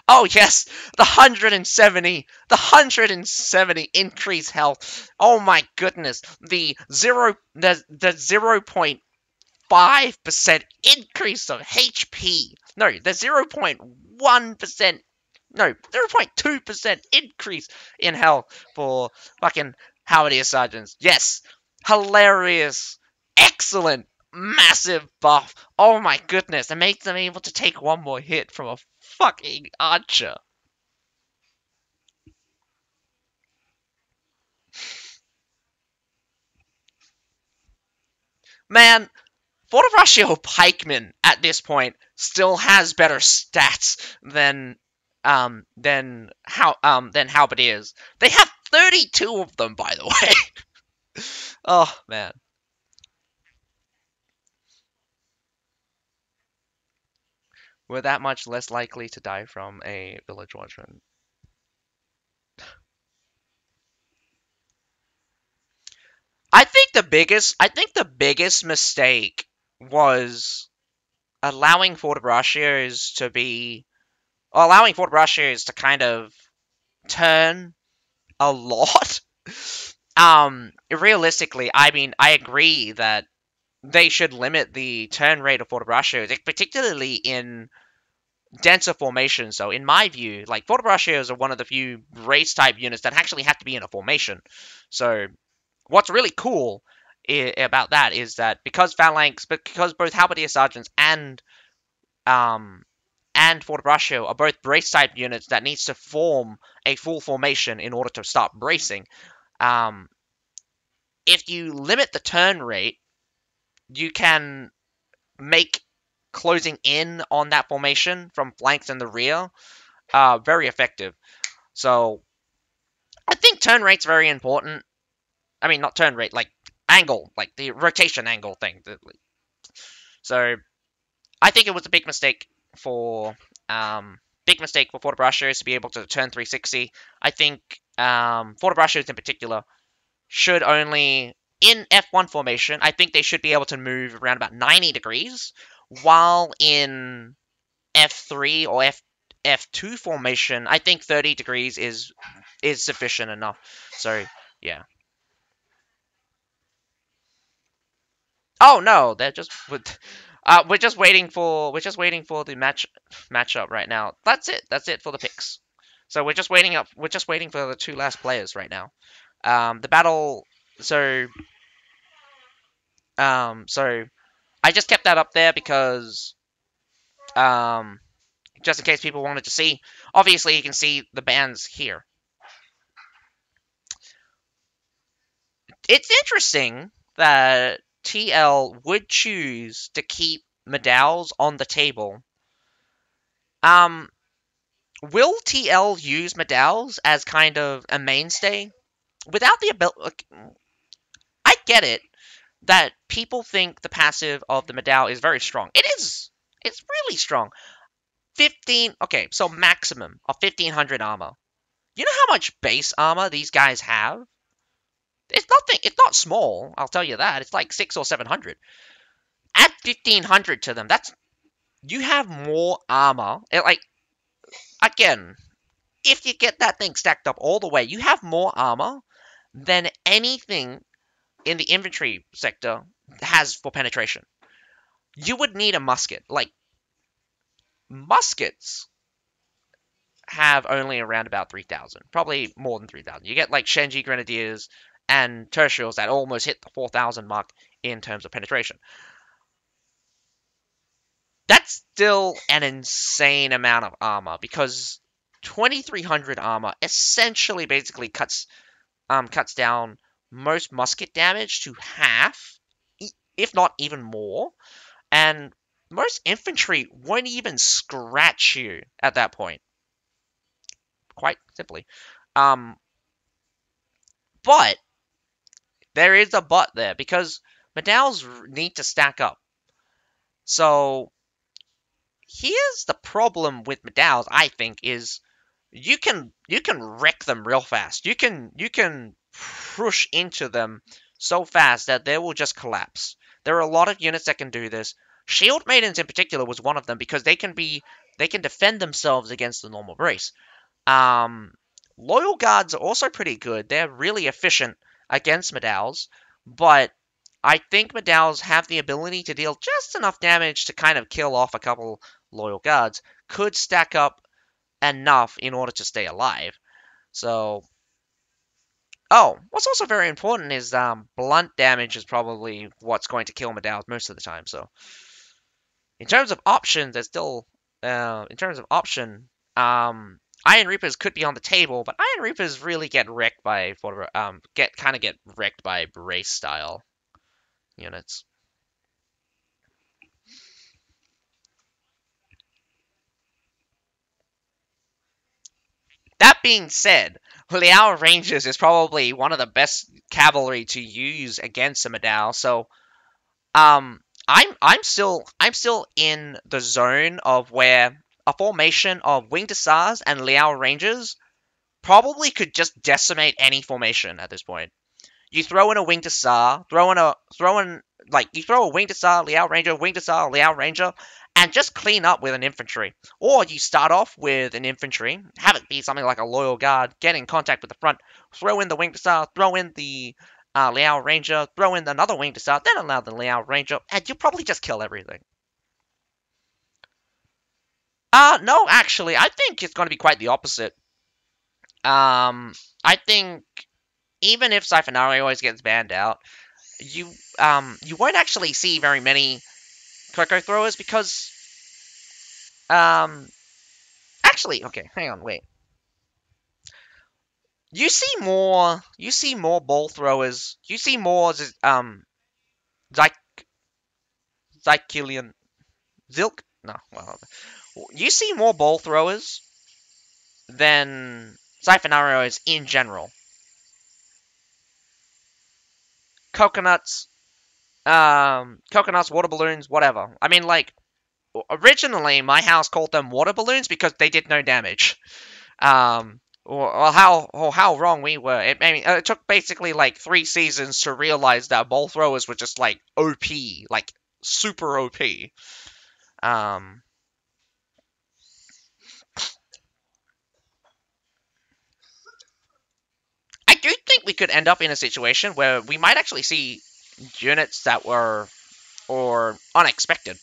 Oh yes, the 170 increase health. Oh my goodness, the 0.5% increase of HP. No, the 0.1%, no, 0.2% increase in health for fucking Halberdier Sergeants. Yes, hilarious, excellent. massive buff. Oh my goodness, it makes them able to take one more hit from a fucking archer. Man, Fortebraccio Pikeman at this point still has better stats than Halberdiers. They have 32 of them, by the way. Oh man. We're that much less likely to die from a village watchman. I think the biggest mistake was allowing allowing Fortebraccios to kind of turn a lot. Realistically, I mean, I agree that they should limit the turn rate of Fortebraccios, particularly in denser formations. So, in my view, like Fortebraccios are one of the few race type units that actually have to be in a formation. So, what's really cool about that is that because both Halberdier Sergeants um, and Fortebraccio are both brace type units that needs to form a full formation in order to stop bracing. Um, if you limit the turn rate, you can make closing in on that formation from flanks and the rear very effective. So I think turn rate's very important. I mean, not turn rate, like angle, like the rotation angle thing. So I think it was a for big mistake for Fortebraccios to be able to turn 360. I think Fortebraccios in particular should only in F1 formation. I think they should be able to move around about 90 degrees, while in F3 or F2 formation, I think 30 degrees is sufficient enough. So yeah. Oh no, they're just we're just waiting for the matchup right now. That's it. That's it for the picks. So we're just waiting for the two last players right now. The battle so so I just kept that up there because um just in case people wanted to see. Obviously you can see the bands here. It's interesting that TL would choose to keep medals on the table. Um Will TL use medals as kind of a mainstay? Without the ability, I get it that people think the passive of the medal is very strong. It is. It's really strong. 15. Okay, so maximum of 1500 armor. You know how much base armor these guys have? It's nothing. It's not small. I'll tell you that. It's like 600 or 700. Add 1500 to them. You have more armor. Again, if you get that thing stacked up all the way, you have more armor than anything in the infantry sector has for penetration. You would need a musket. Like, muskets have only around about 3,000. Probably more than 3,000. You get, like, Shenji Grenadiers and Tertials that almost hit the 4,000 mark in terms of penetration. That's still an insane amount of armor, because 2,300 armor essentially basically cuts down most musket damage to half, if not even more. And most infantry won't even scratch you at that point. Quite simply. Um, but there is a but there, because medals need to stack up. So here's the problem with medals, I think, is you can wreck them real fast. You can push into them so fast that they will just collapse. There are a lot of units that can do this. Shield Maidens in particular was one of them, because they can defend themselves against the normal brace. Um, Loyal Guards are also pretty good. They're really efficient against Medals, but I think Medals have the ability to deal just enough damage to kind of kill off a couple Loyal Guards. Could stack up enough in order to stay alive. So, Oh, what's also very important is blunt damage is probably what's going to kill Medails most of the time. So in terms of options, there's still in terms of option, Iron Reapers could be on the table, but Iron Reapers really get wrecked by get wrecked by brace style units. That being said, Liao Rangers is probably one of the best cavalry to use against a Medal. So I'm still in the zone of where a formation of Winged Hussars and Liao Rangers probably could just decimate any formation at this point. You throw in a Winged Hussar, you throw a Winged Hussar, Liao Ranger, Winged Hussar, Liao Ranger, and just clean up with an infantry. Or you start off with an infantry, have it be something like a Loyal Guard, get in contact with the front, throw in the Winged Hussar, throw in the Liao Ranger, throw in another Winged Hussar, then allow the Liao Ranger, and you'll probably just kill everything. No, actually, I think it's going to be quite the opposite. I think even if Siphonario always gets banned out, you won't actually see very many Coco throwers because actually okay, hang on, wait. You see more ball throwers. You see more Zyk Zykilian Zilk? No, well, you see more ball throwers than Siphonarios in general. Coconuts, coconuts, water balloons, whatever. I mean, like, originally my house called them water balloons because they did no damage. Or how wrong we were. It took basically like 3 seasons to realize that ball throwers were just like OP, like super OP. Um, I do think we could end up in a situation where we might actually see units that were or unexpected,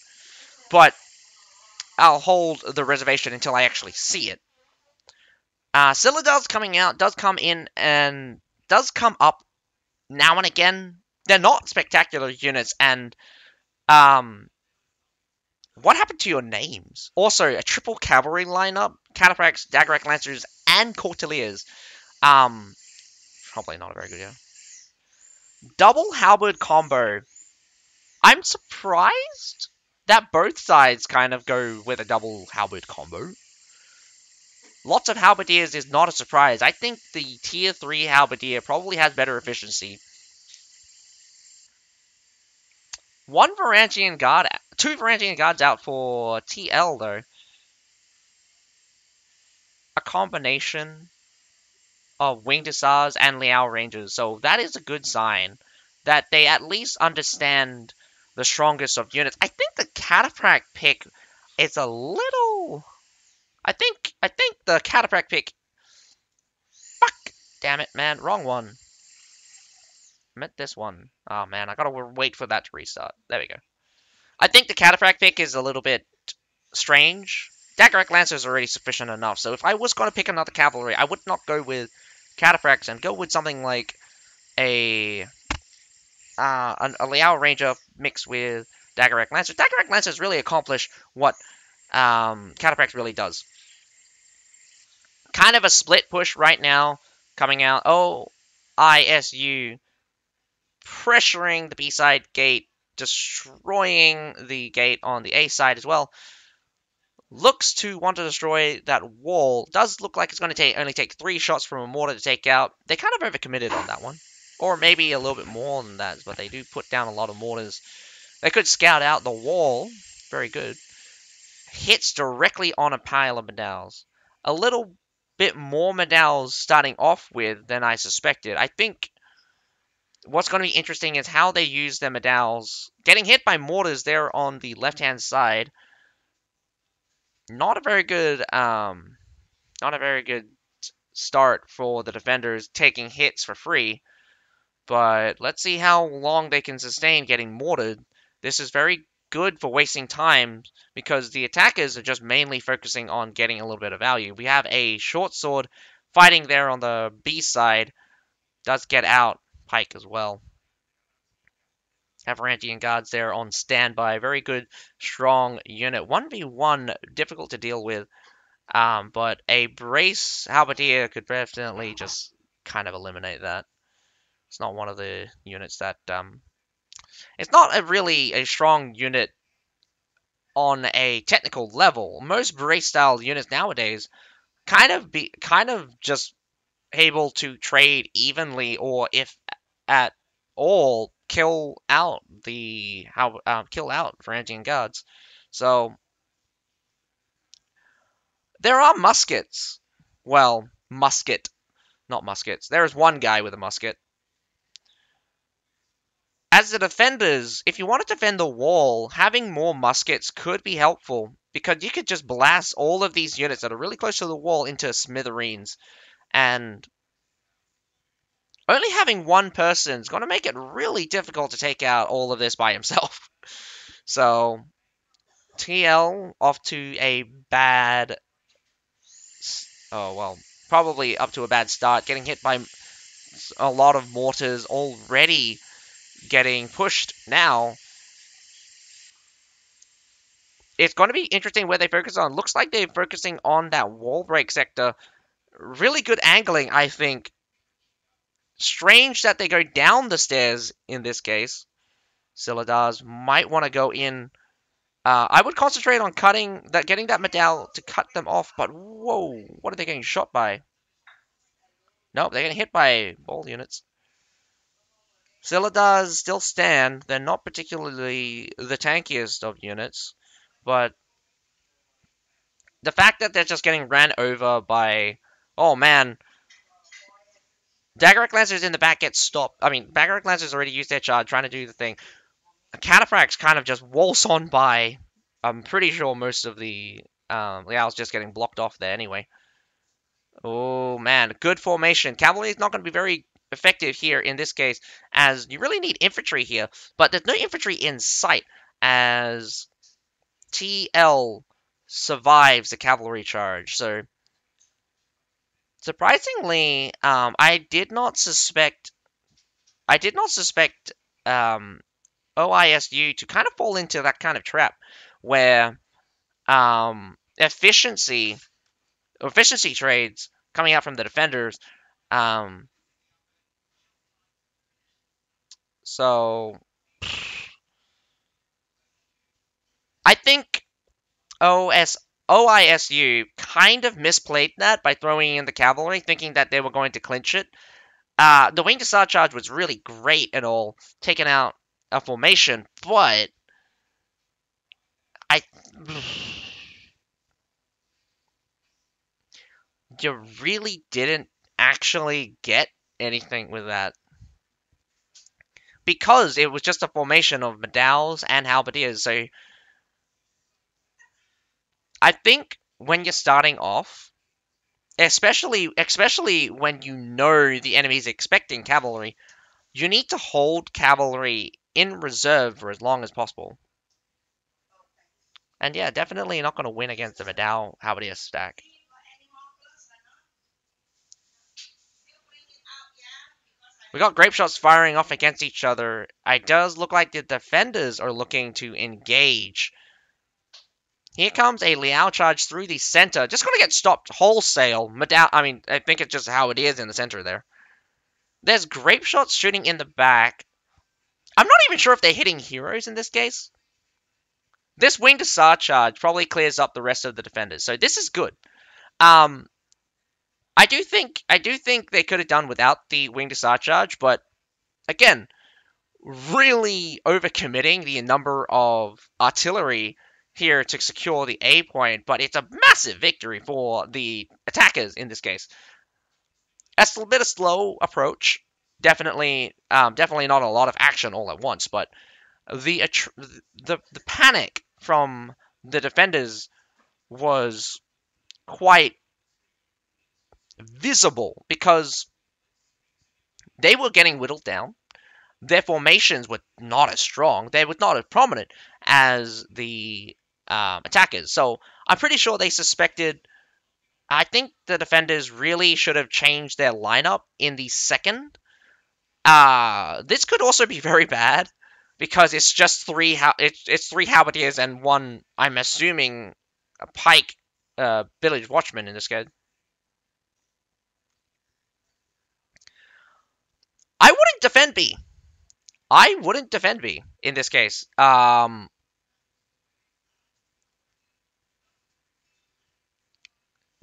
but I'll hold the reservation until I actually see it. Citadel's coming out does come in and does come up now and again. They're not spectacular units, and what happened to your names? Also, a triple cavalry lineup: Cataphracts, Daggerack Lancers, and Corteliers. Um, Probably not a very good idea. Double halberd combo. I'm surprised that both sides kind of go with a double halberd combo. Lots of halberdiers is not a surprise. I think the tier 3 halberdier probably has better efficiency. Two Varangian guards out for TL though. A combination of Winged Hussars and Liao Rangers, so that is a good sign that they at least understand the strongest of units. I think the Cataphract pick is a little. I think the Cataphract pick. Fuck! Damn it, man, wrong one. I meant this one. Oh man, I gotta wait for that to restart. There we go. I think the Cataphract pick is a little bit strange. Daggerack Lancer is already sufficient enough, so if I was going to pick another cavalry, I would not go with Cataphracts and go with something like a Liao Ranger mixed with Daggerack Lancer. Daggerack Lancers really accomplish what Cataphract really does. Kind of a split push right now coming out. ISU pressuring the B side gate, destroying the gate on the A side as well. Looks to want to destroy that wall. Does look like it's going to only take 3 shots from a mortar to take out. They kind of overcommitted on that one. Or maybe a little bit more than that, but they do put down a lot of mortars. They could scout out the wall. Very good. Hits directly on a pile of medals. A little bit more medals starting off with than I suspected. I think what's going to be interesting is how they use their medals. Getting hit by mortars there on the left-hand side. Not a very good start for the defenders taking hits for free. But let's see how long they can sustain getting mortared. This is very good for wasting time because the attackers are just mainly focusing on getting a little bit of value. We have a short sword fighting there on the B side does get out Pike as well. Have Varangian guards there on standby. Very good, strong unit. 1v1, difficult to deal with. But a brace halberdier could definitely just kind of eliminate that. It's not one of the units that it's not really a strong unit on a technical level. Most brace style units nowadays kind of just able to trade evenly, or if at all, kill out Varangian guards. So there are muskets. Well, musket, not muskets. There is one guy with a musket. As the defenders, if you want to defend the wall, having more muskets could be helpful, because you could just blast all of these units that are really close to the wall into smithereens, and only having one person is going to make it really difficult to take out all of this by himself. So, TL off to a bad... Oh, well, probably up to a bad start, getting hit by a lot of mortars, already getting pushed now. It's going to be interesting where they focus on. Looks like they're focusing on that wall break sector. Really good angling, I think. Strange that they go down the stairs in this case. Siladars might want to go in. I would concentrate on getting that medal to cut them off, but whoa, what are they getting shot by? Nope, they're getting hit by ball units. Siladars still stand. They're not particularly the tankiest of units, but the fact that they're just getting ran over by... Oh man, Daggerrack Lancers in the back get stopped. I mean, Daggerrack Lancers already used their charge, trying to do the thing. Cataphracts kind of just waltz on by. I'm pretty sure most of the Liao's just getting blocked off there anyway. Oh man, good formation. Cavalry is not going to be very effective here in this case, as you really need infantry here. But there's no infantry in sight, as TL survives the cavalry charge. So surprisingly, I did not suspect OISU to kind of fall into that kind of trap where efficiency trades coming out from the defenders. So I think OISU kind of misplayed that by throwing in the cavalry, thinking that they were going to clinch it. The wing to start charge was really great and all, taking out a formation, but you really didn't actually get anything with that, because it was just a formation of medals and halberdiers. So I think when you're starting off, especially when you know the enemy's expecting cavalry, you need to hold cavalry in reserve for as long as possible. And yeah, definitely not going to win against the medal halberdier stack. We got grape shots firing off against each other. It does look like the defenders are looking to engage. Here comes a Liao charge through the center. Just going to get stopped wholesale. I think it's just how it is in the center there. There's grape shots shooting in the back. I'm not even sure if they're hitting heroes in this case. This wing to Sar charge probably clears up the rest of the defenders, so this is good. I do think they could have done without the wing to Sar charge, but again, really overcommitting the number of artillery here to secure the A point, but it's a massive victory for the attackers in this case. A little bit of slow approach, definitely not a lot of action all at once, but the panic from the defenders was quite visible, because they were getting whittled down. Their formations were not as strong. They were not as prominent as the attackers. So I'm pretty sure they suspected... I think the defenders really should have changed their lineup in the second, This could also be very bad because it's just it's three halberdiers and one, I'm assuming, a pike village watchman in this case. I wouldn't defend B. I wouldn't defend B in this case.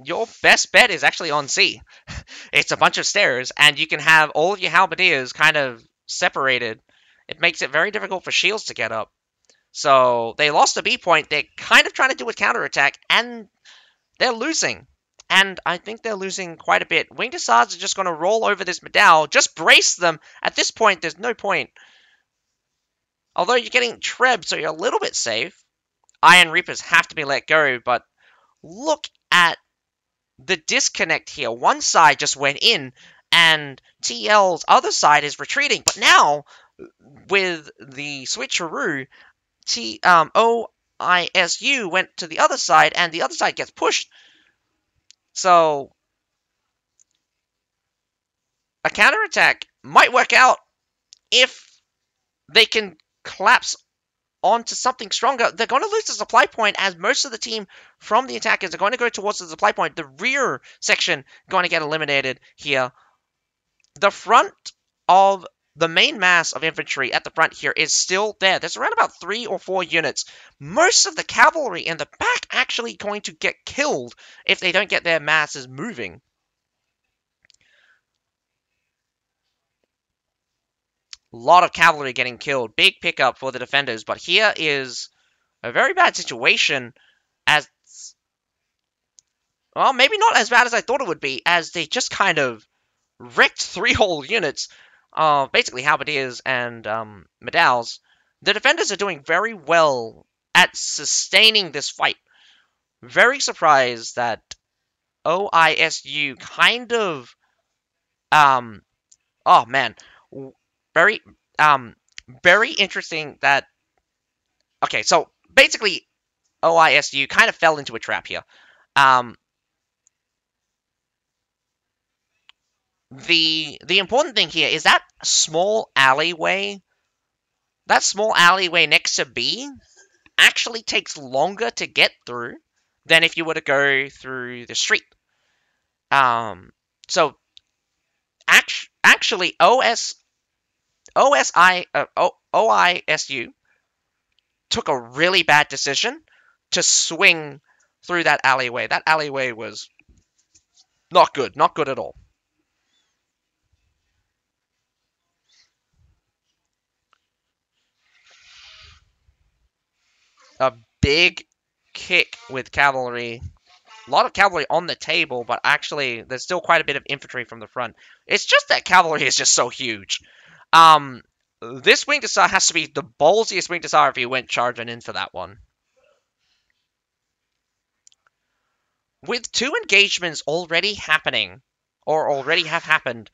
Your best bet is actually on C. It's a bunch of stairs, and you can have all of your halberdiers kind of separated. It makes it very difficult for shields to get up. So they lost a B point. They're kind of trying to do a counterattack, and they're losing. And I think they're losing quite a bit. Winged Hussars are just going to roll over this Medal. Just brace them. At this point, there's no point. Although you're getting Treb, so you're a little bit safe. Iron Reapers have to be let go, but look at the disconnect here. One side just went in, and TL's other side is retreating. But now, with the switcheroo, OISU went to the other side, and the other side gets pushed. So, a counterattack might work out if they can collapse onto something stronger. They're going to lose the supply point, as most of the team from the attackers are going to go towards the supply point. The rear section going to get eliminated here. The front of the main mass of infantry at the front here is still there. There's around about 3 or 4 units. Most of the cavalry in the back actually going to get killed if they don't get their masses moving. A lot of cavalry getting killed. Big pickup for the defenders. But here is a very bad situation, as, well, maybe not as bad as I thought it would be, as they just kind of wrecked 3 whole units, basically halberdiers and medals. The defenders are doing very well at sustaining this fight. Very surprised that OISU kind of, oh man, very, very interesting that, okay, so basically OISU kind of fell into a trap here. The important thing here is that small alleyway next to B actually takes longer to get through than if you were to go through the street. So actually OISU took a really bad decision to swing through that alleyway. That alleyway was not good at all. A big kick with cavalry. A lot of cavalry on the table, but actually there's still quite a bit of infantry from the front. It's just that cavalry is just so huge. This Winged Hussar has to be the ballsiest Winged Hussar if he went charging in for that one. With 2 engagements already happening, or already have happened,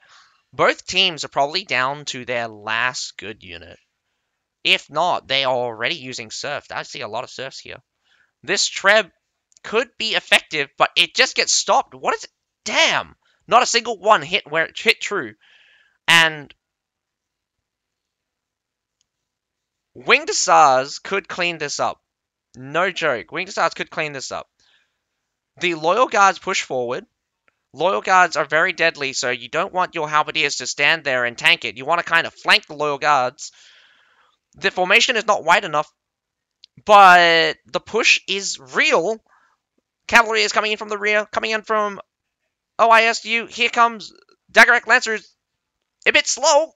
both teams are probably down to their last good unit. If not, they are already using Surf. I see a lot of Surfs here. This Treb could be effective, but it just gets stopped. What is it? Damn! Not a single one hit where it hit true. And Winged Hussars could clean this up. No joke. Winged Hussars could clean this up. The Loyal Guards push forward. Loyal Guards are very deadly, so you don't want your Halberdiers to stand there and tank it. You want to kind of flank the Loyal Guards. The formation is not wide enough, but the push is real. Cavalry is coming in from the rear, coming in from OISU. Here comes Daggerrack Lancers. A bit slow,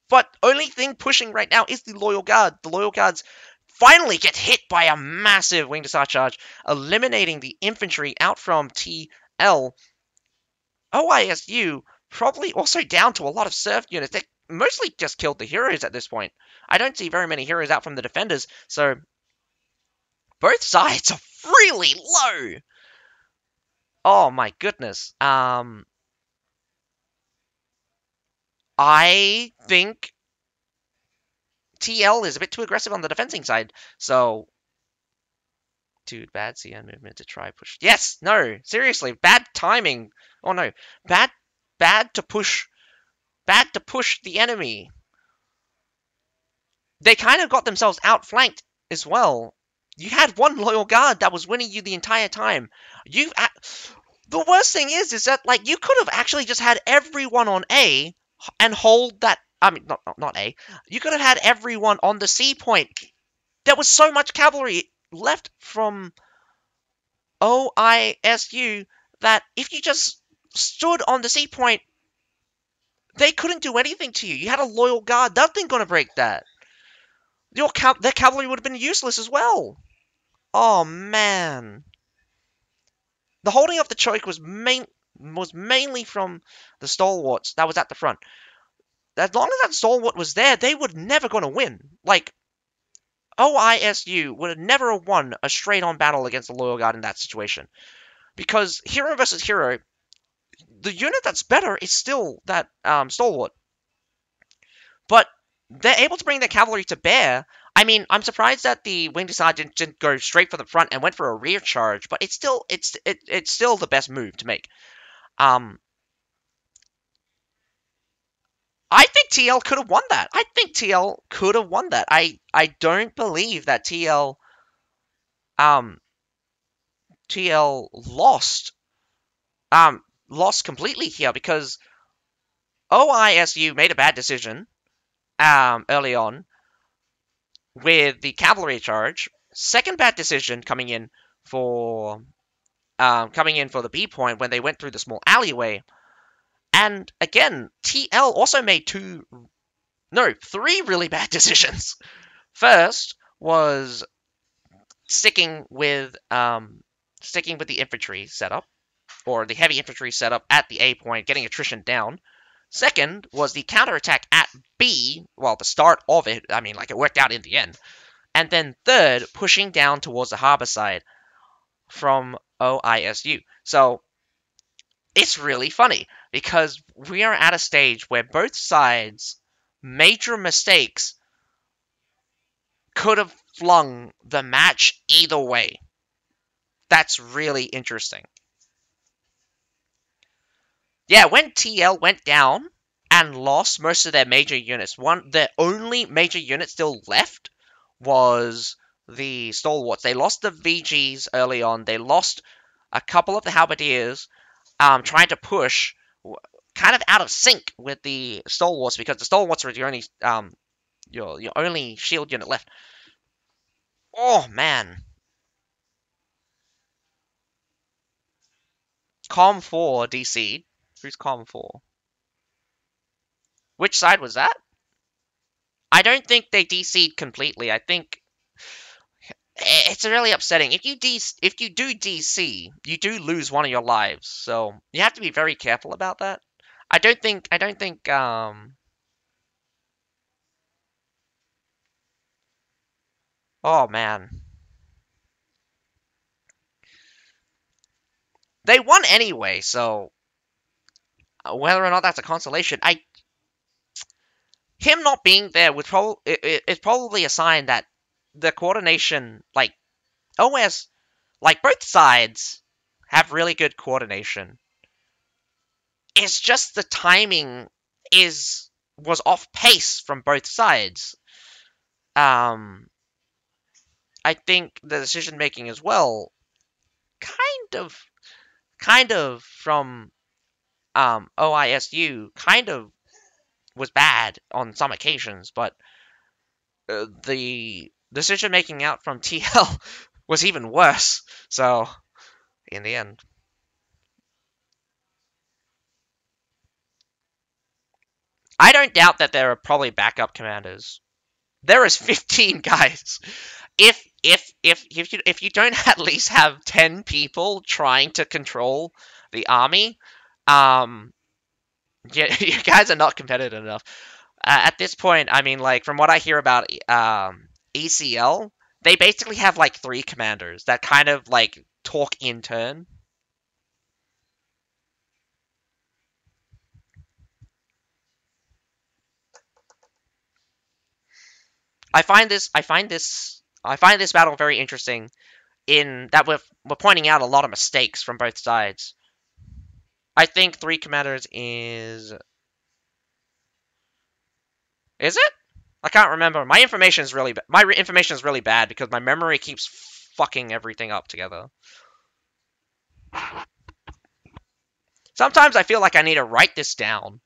but only thing pushing right now is the Loyal Guard. The Loyal Guards finally get hit by a massive Winged Hussar charge, eliminating the infantry out from TL. OISU probably also down to a lot of Surf units. They mostly just killed the heroes at this point. I don't see very many heroes out from the defenders, so both sides are really low. Oh my goodness. I think TL is a bit too aggressive on the defending side, so dude, bad CN movement to try push. Yes, no, seriously, bad timing. Oh no, bad to push bad to push the enemy. They kind of got themselves outflanked as well. You had one loyal guard that was winning you the entire time. The worst thing is that like you could have actually just had everyone on A and hold that. I mean, not A. You could have had everyone on the C point. There was so much cavalry left from OISU that if you just stood on the C point, they couldn't do anything to you. You had a loyal guard. Nothing gonna break that. Their cavalry would have been useless as well. Oh man. The holding of the choke was mainly from the stalwarts that was at the front. As long as that stalwart was there, they were never going to win. Like, OISU would have never won a straight-on battle against the Loyal Guard in that situation. Because hero versus hero, the unit that's better is still that stalwart. But they're able to bring their cavalry to bear. I mean, I'm surprised that the Winged Hussar didn't go straight for the front and went for a rear charge, but it's still the best move to make. I think TL could have won that. I think TL could have won that. I don't believe that TL lost completely here because OISU made a bad decision early on with the cavalry charge. Second bad decision coming in for the B point when they went through the small alleyway. And again, TL also made three really bad decisions. First was sticking with the infantry setup, or the heavy infantry setup at the A point, getting attrition down. Second was the counterattack at B, well, the start of it, I mean, like, it worked out in the end. And then third, pushing down towards the harbor side from OISU. So, it's really funny, because we are at a stage where both sides' major mistakes could have flung the match either way. That's really interesting. Yeah, when TL went down and lost most of their major units, their only major unit still left was the stalwarts. They lost the VGs early on. They lost a couple of the halberdiers trying to push, kind of out of sync with the stalwarts, because the stalwarts were your only shield unit left. Oh man. Com 4 DC'd. Who's Com 4? Which side was that? I don't think they DC'd completely. I think it's really upsetting. If you do DC, you do lose one of your lives. So you have to be very careful about that. I don't think oh man. They won anyway, so whether or not that's a consolation, him not being there would it's probably a sign that the coordination, like like both sides have really good coordination. It's just the timing was off pace from both sides. I think the decision making as well, kind of from OISU, kind of was bad on some occasions, but the decision making out from TL was even worse. So, in the end, I don't doubt that there are probably backup commanders. There is 15 guys. If you don't at least have 10 people trying to control the army, yeah, you guys are not competitive enough. At this point, I mean, like, from what I hear about ECL, they basically have, like, 3 commanders that kind of, like, talk in turn. I find this battle very interesting in that we're pointing out a lot of mistakes from both sides. I think 3 commanders is Is it? I can't remember. My information is really my information is really bad because my memory keeps fucking everything up together. Sometimes I feel like I need to write this down.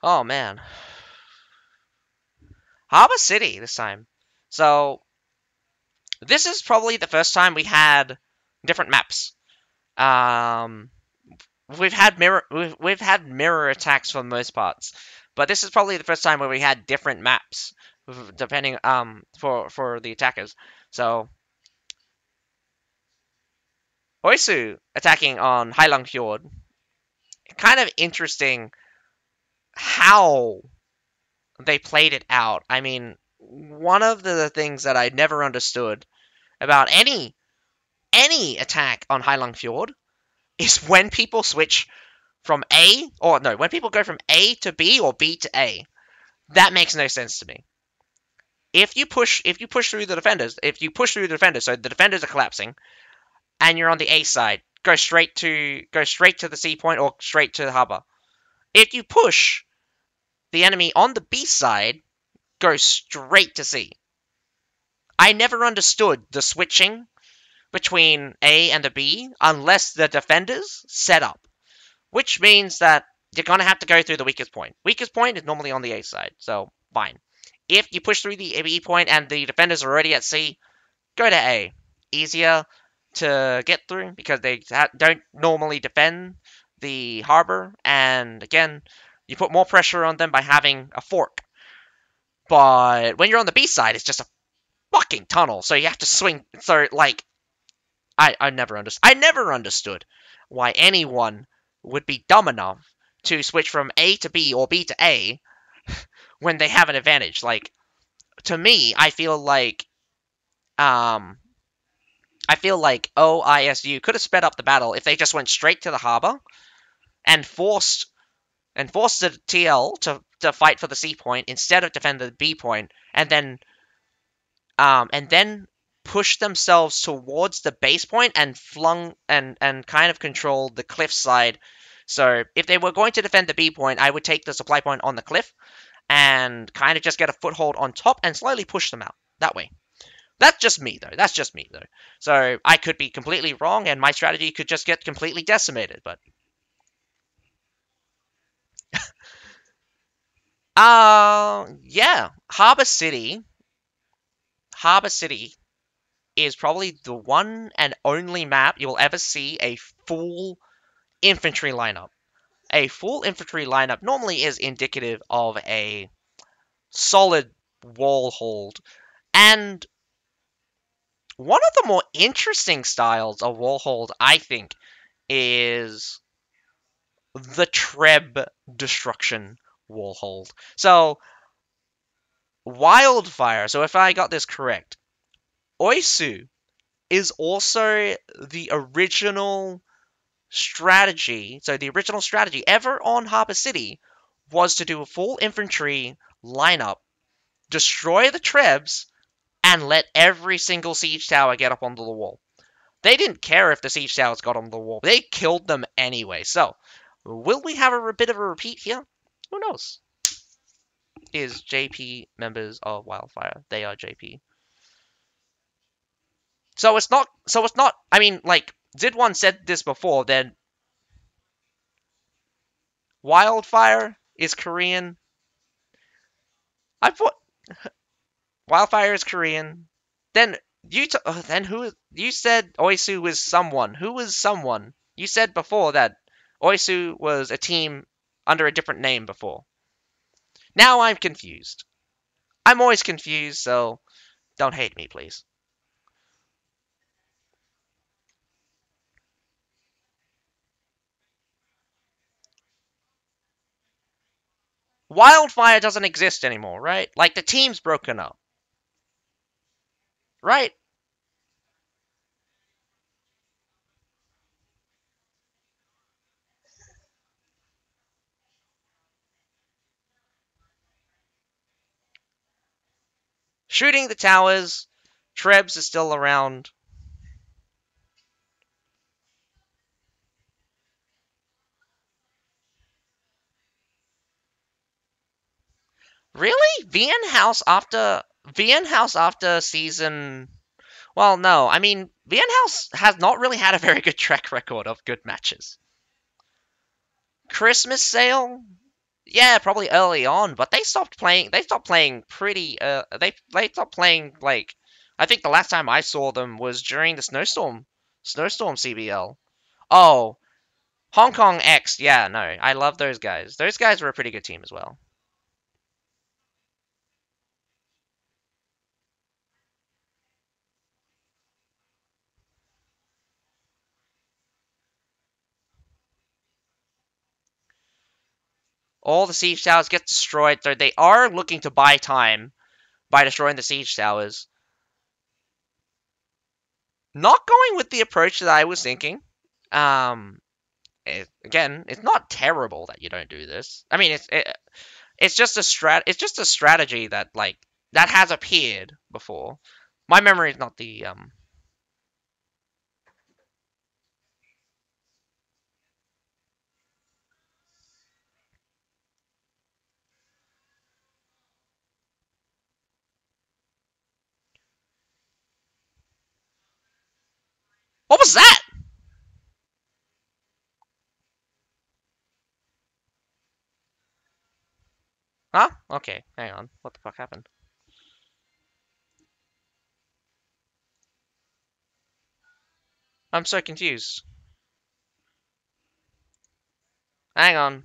Oh man. Harbor City this time. So this is probably the first time we had different maps. Um, we've had mirror attacks for the most parts, but this is probably the first time where we had different maps, depending for the attackers. So Oisu attacking on Hailung Fjord, kind of interesting how they played it out. I mean, one of the things that I never understood about any attack on Hailung Fjord is when people switch from A, or no, when people go from A to B or B to A. That makes no sense to me. If you push through the defenders, so the defenders are collapsing, and you're on the A side, go straight to the C point or straight to the harbor. If you push the enemy on the B side, go straight to C. I never understood the switching between A and the B unless the defenders set up, which means that you're going to have to go through the weakest point. Weakest point is normally on the A side, so fine. If you push through the B point and the defenders are already at C, go to A. Easier to get through because they don't normally defend the harbor, and again, you put more pressure on them by having a fork. But when you're on the B side, it's just a fucking tunnel, so you have to swing. So like, I never understood why anyone would be dumb enough to switch from A to B or B to A when they have an advantage. Like, to me, um I feel like OISU could have sped up the battle if they just went straight to the harbor and forced the TL to fight for the C point instead of defend the B point, and then push themselves towards the base point and flung and kind of controlled the cliff side. So if they were going to defend the B point, I would take the supply point on the cliff and kind of just get a foothold on top and slowly push them out that way. That's just me, though. That's just me, though. So I could be completely wrong, and my strategy could just get completely decimated. But yeah, Harbor City is probably the one and only map you will ever see a full infantry lineup. A full infantry lineup normally is indicative of a solid wall hold, and one of the more interesting styles of wall hold, I think, is the Treb destruction wall hold. So Wildfire. So if I got this correct, Oisu is also the original strategy. So the original strategy ever on Harbor City was to do a full infantry lineup, destroy the Trebs, and let every single siege tower get up onto the wall. They didn't care if the siege towers got on the wall. They killed them anyway. So, will we have a bit of a repeat here? Who knows? Is JP members of Wildfire? They are JP. So it's not. So it's not. I mean, like Zid1 said this before. Then Wildfire is Korean. I thought Wildfire is Korean. Then then who? You said Oisu was someone. Who was someone? You said before that Oisu was a team under a different name before. Now I'm confused. I'm always confused, so don't hate me, please. Wildfire doesn't exist anymore, right? Like the team's broken up, right? Shooting the towers. Trebs is still around. Really? VN House after season. Well, no. I mean, VN House has not really had a very good track record of good matches. Christmas sale. Yeah, probably early on, but they stopped playing. They stopped playing pretty. They stopped playing like. I think the last time I saw them was during the snowstorm CBL. Oh, Hong Kong X. Yeah, no, I love those guys. Those guys were a pretty good team as well. All the siege towers get destroyed. So they are looking to buy time by destroying the siege towers. Not going with the approach that I was thinking. Um, again, it's not terrible that you don't do this. I mean, it's just a It's just a strategy that that has appeared before. My memory is not the What was that? Huh? Okay, hang on. What the fuck happened? I'm so confused. Hang on.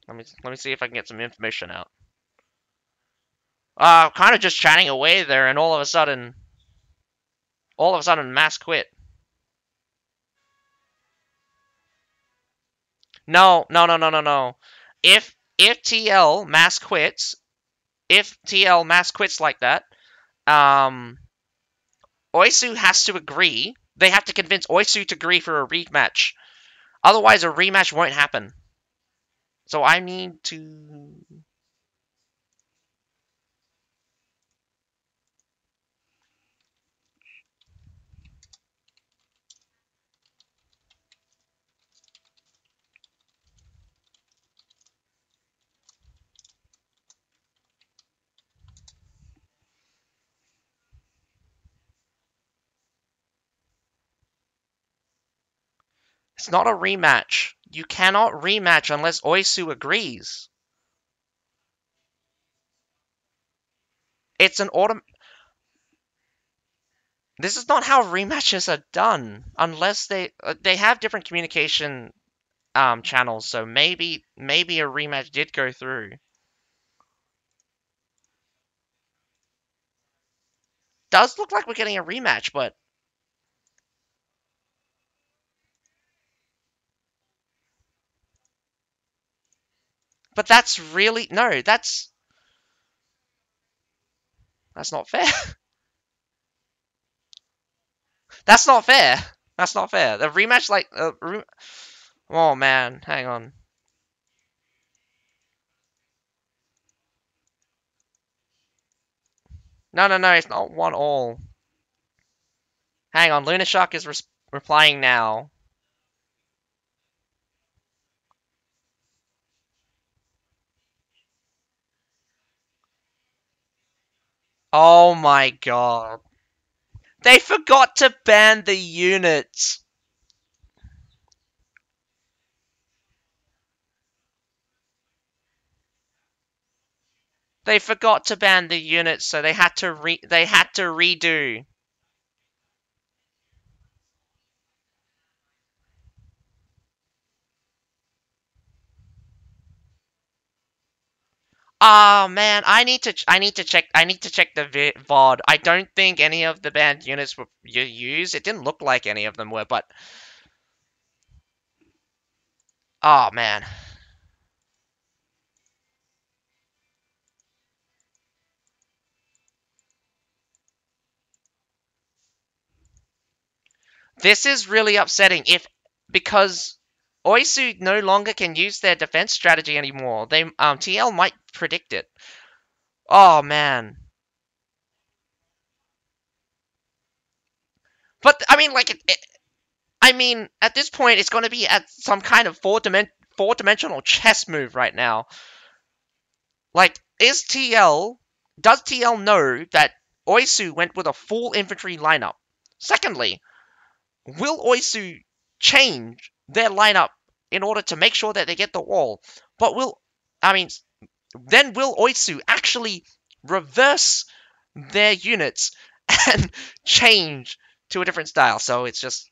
Let me see if I can get some information out. Kind of just chatting away there, and all of a sudden, mass quit. No, no, no, no, no, no. If TL mass quits, if TL mass quits like that, um, Oisu has to agree. They have to convince Oisu to agree for a rematch. Otherwise, a rematch won't happen. So I need to. It's not a rematch. You cannot rematch unless Oisu agrees. It's an autom. This is not how rematches are done, unless they have different communication channels. So maybe a rematch did go through. Does look like we're getting a rematch, but that's really no. That's not fair. That's not fair. That's not fair. The rematch oh man, hang on. No, no, no. It's not 1-all. Hang on. Lunashock is replying now. Oh my god. They forgot to ban the units. They forgot to ban the units, so they had to redo. Oh man, I need to check the VOD. I don't think any of the banned units were used. It didn't look like any of them were, but oh man. This is really upsetting because Oisu no longer can use their defense strategy anymore. They TL might predict it. Oh man. But I mean, like, I mean, at this point, it's going to be at some kind of four-dimensional chess move right now. Like, does TL know that Oisu went with a full infantry lineup? Secondly, will Oisu change their lineup in order to make sure that they get the wall? But I mean, then will Oisu actually reverse their units and change to a different style? So it's just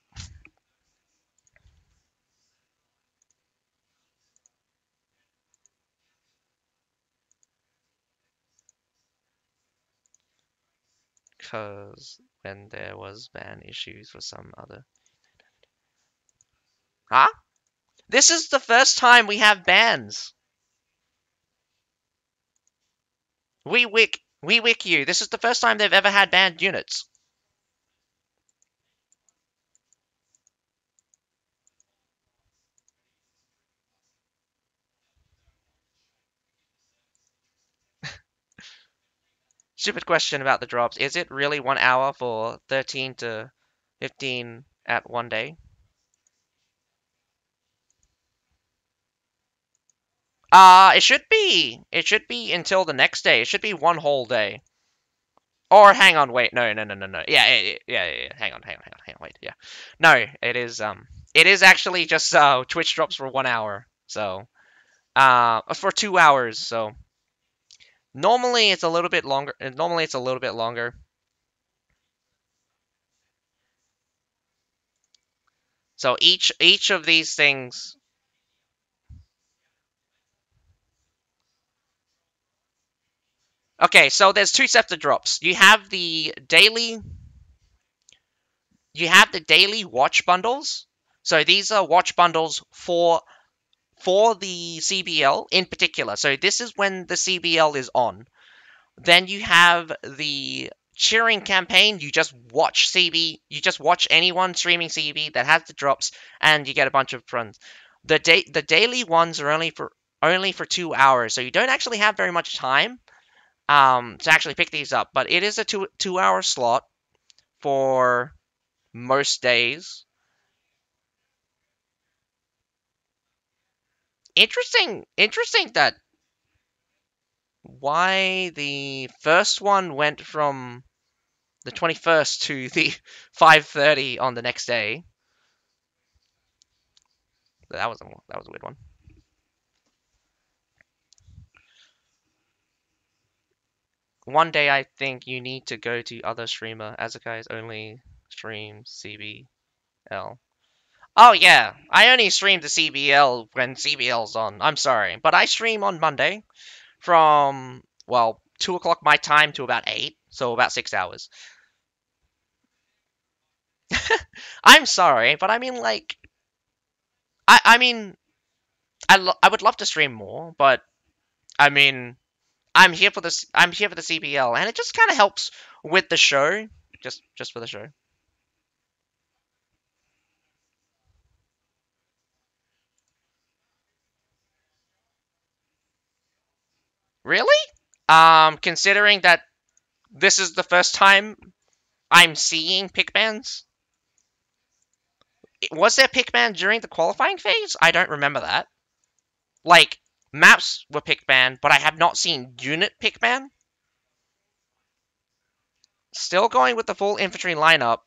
because when there was ban issues for some other. Huh? This is the first time we have bans. We wick you. This is the first time they've ever had banned units. Stupid question about the drops. Is it really 1 hour for 13 to 15 at one day? It should be. It should be until the next day. It should be one whole day. Or hang on, wait, no, no, no, no, no. Yeah. Hang on, wait, yeah. No, it is actually just Twitch drops for 1 hour. So, for 2 hours. So normally it's a little bit longer. Normally it's a little bit longer. So each of these things. Okay, so there's two sets of drops. You have the daily watch bundles. So these are watch bundles for the CBL in particular. So this is when the CBL is on. Then you have the cheering campaign. You just watch CB. You just watch anyone streaming CB that has the drops, and you get a bunch of runs. The daily ones are only for 2 hours, so you don't actually have very much time to actually pick these up. But it is a two hour slot for most days. Interesting that why the first one went from the 21st to the 5:30 on the next day. That was a weird one. One day I think you need to go to other streamer. Azakai's only stream CBL. Oh yeah, I only stream the CBL when CBL's on. I'm sorry, but I stream on Monday from 2 o'clock my time to about 8, so about 6 hours. I'm sorry, but I mean like I mean I would love to stream more, but I mean I'm here for this. I'm here for the CBL, and it just kind of helps with the show, just for the show. Really? Considering that this is the first time I'm seeing pick bans. Was there pick ban during the qualifying phase? I don't remember that. Like maps were pick banned, but I have not seen unit pick ban. Still going with the full infantry lineup.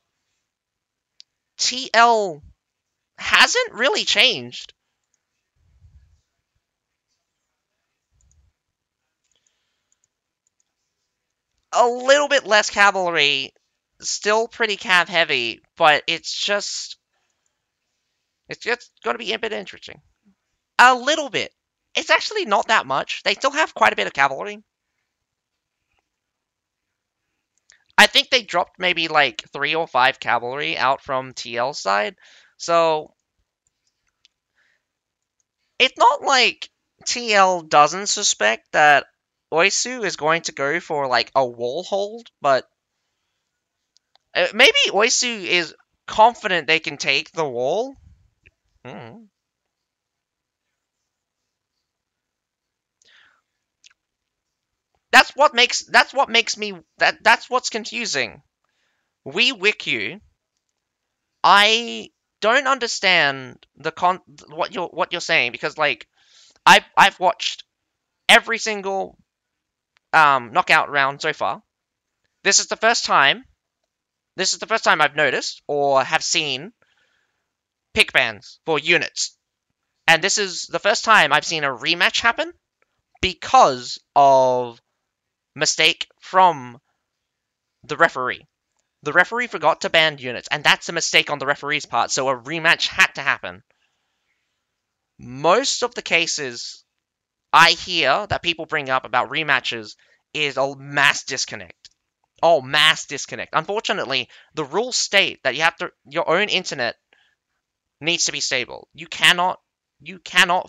TL hasn't really changed. A little bit less cavalry, still pretty cav heavy, but it's just going to be a bit interesting. A little bit. It's actually not that much. They still have quite a bit of cavalry. I think they dropped maybe like 3 or 5 cavalry out from TL's side. So it's not like TL doesn't suspect that Oisu is going to go for like a wall hold, but maybe Oisu is confident they can take the wall. Hmm. That's what makes me that's what's confusing. We wick you, I don't understand what you're saying because like I've watched every single knockout round so far. This is the first time. This is the first time I've noticed or have seen pick bans for units, and this is the first time I've seen a rematch happen because of mistake from the referee. The referee forgot to ban units, and that's a mistake on the referee's part, so a rematch had to happen. Most of the cases I hear that people bring up about rematches is a mass disconnect. Oh, mass disconnect. Unfortunately, the rules state that your own internet needs to be stable. You cannot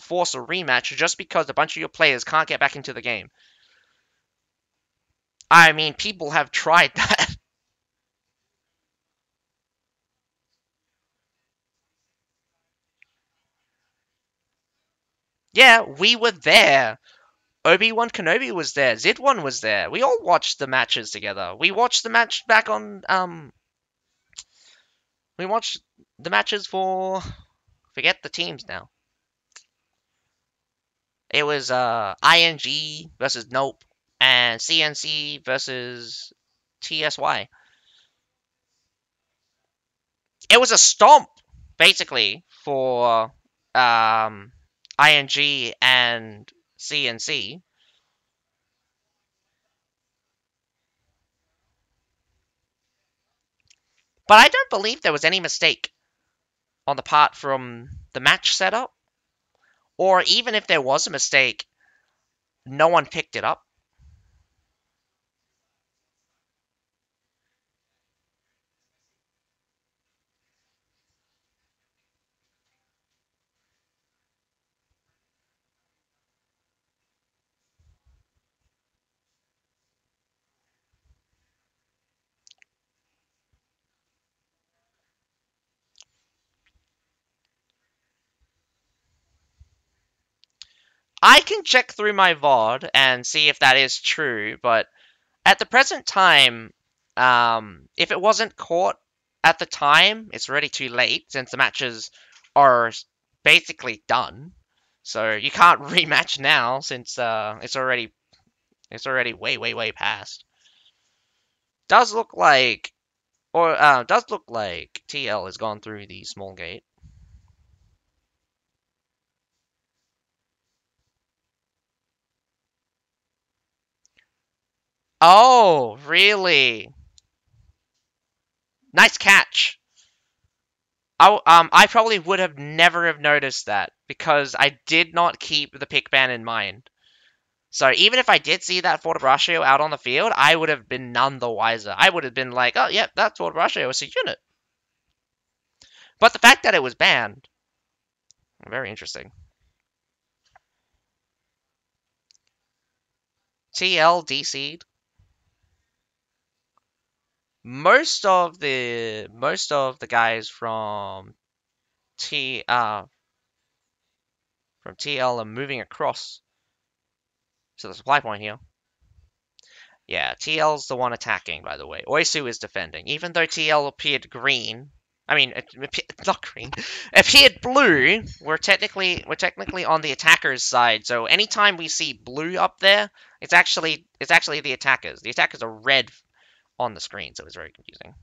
force a rematch just because a bunch of your players can't get back into the game. I mean, people have tried that. Yeah, we were there. Obi-Wan Kenobi was there. Zid1 was there. We all watched the matches together. We watched the matches for forget the teams now. It was ING versus Nope and CNC versus TSY. It was a stomp basically for ING and CNC. But I don't believe there was any mistake on the part from the match setup, or even if there was a mistake, no one picked it up. I can check through my VOD and see if that is true, but at the present time, if it wasn't caught at the time, it's already too late since the matches are basically done. So you can't rematch now since it's already way past. Does look like does look like TL has gone through the small gate. Oh, really? Nice catch. I probably would have never have noticed that because I did not keep the pick ban in mind. So even if I did see that Fortebraccio out on the field, I would have been none the wiser. I would have been like, oh, yep, that's Fortebraccio. It's a unit. But the fact that it was banned, very interesting. TL DC'd. Most of the guys T uh from TL are moving across to the supply point here. Yeah, TL's the one attacking, by the way. Oisu is defending. Even though TL appeared green, I mean, not green, appeared blue, we're technically on the attacker's side. So anytime we see blue up there, it's actually the attackers. The attackers are red on the screen, so it's very confusing.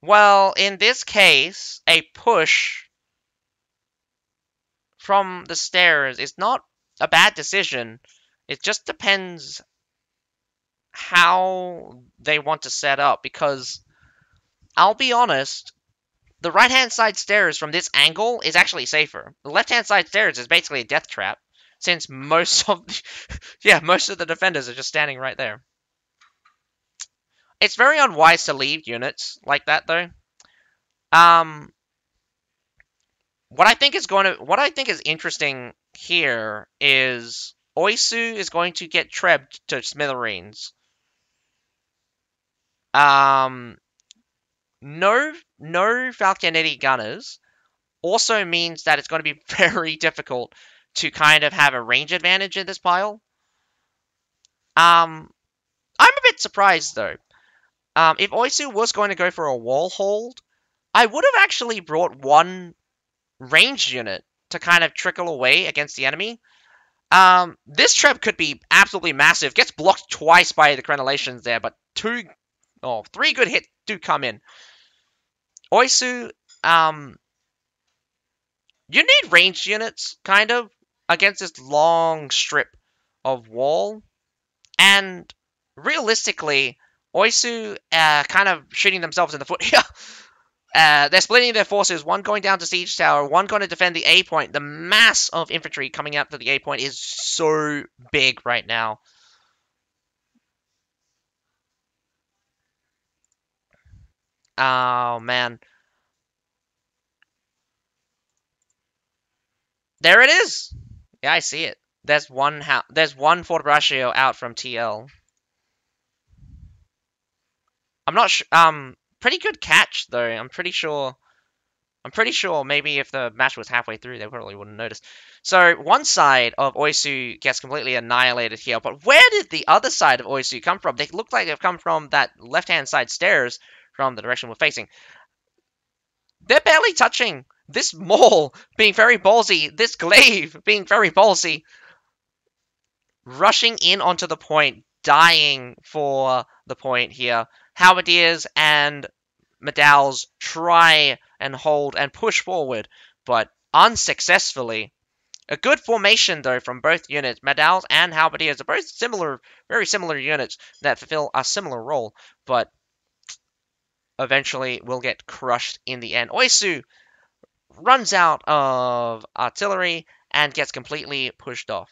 Well, in this case, a push from the stairs is not a bad decision. It just depends how they want to set up because I'll be honest, the right-hand side stairs from this angle is actually safer. The left-hand side stairs is basically a death trap since most of the defenders are just standing right there. It's very unwise to leave units like that though. Um what I think is interesting here is Oisu is going to get trebbed to smithereens. No Falconetti gunners also means that it's going to be very difficult to kind of have a range advantage in this pile. I'm a bit surprised though. If Oisu was going to go for a wall hold, I would have actually brought one ranged unit to kind of trickle away against the enemy. This trap could be absolutely massive. Gets blocked twice by the crenellations there, but three good hits do come in. Oisu, you need ranged units, kind of, against this long strip of wall. And realistically, Oisu kind of shooting themselves in the foot here. They're splitting their forces, one going down to Siege Tower, one going to defend the A point. The mass of infantry coming out to the A point is so big right now. Oh, man. There it is! Yeah, I see it. There's one Fort Braccio out from TL. I'm not sure. Pretty good catch though. I'm pretty sure maybe if the match was halfway through, they probably wouldn't notice. So one side of Oisu gets completely annihilated here, but where did the other side of Oisu come from? They look like they've come from that left-hand side stairs from the direction we're facing. They're barely touching. This Maul being very ballsy. This Glaive being very ballsy. Rushing in onto the point, dying for the point here. Halberdiers and Medals try and hold and push forward, but unsuccessfully. A good formation, though, from both units. Medals and Halberdiers are both similar, very similar units that fulfill a similar role, but eventually will get crushed in the end. Oisu runs out of artillery and gets completely pushed off.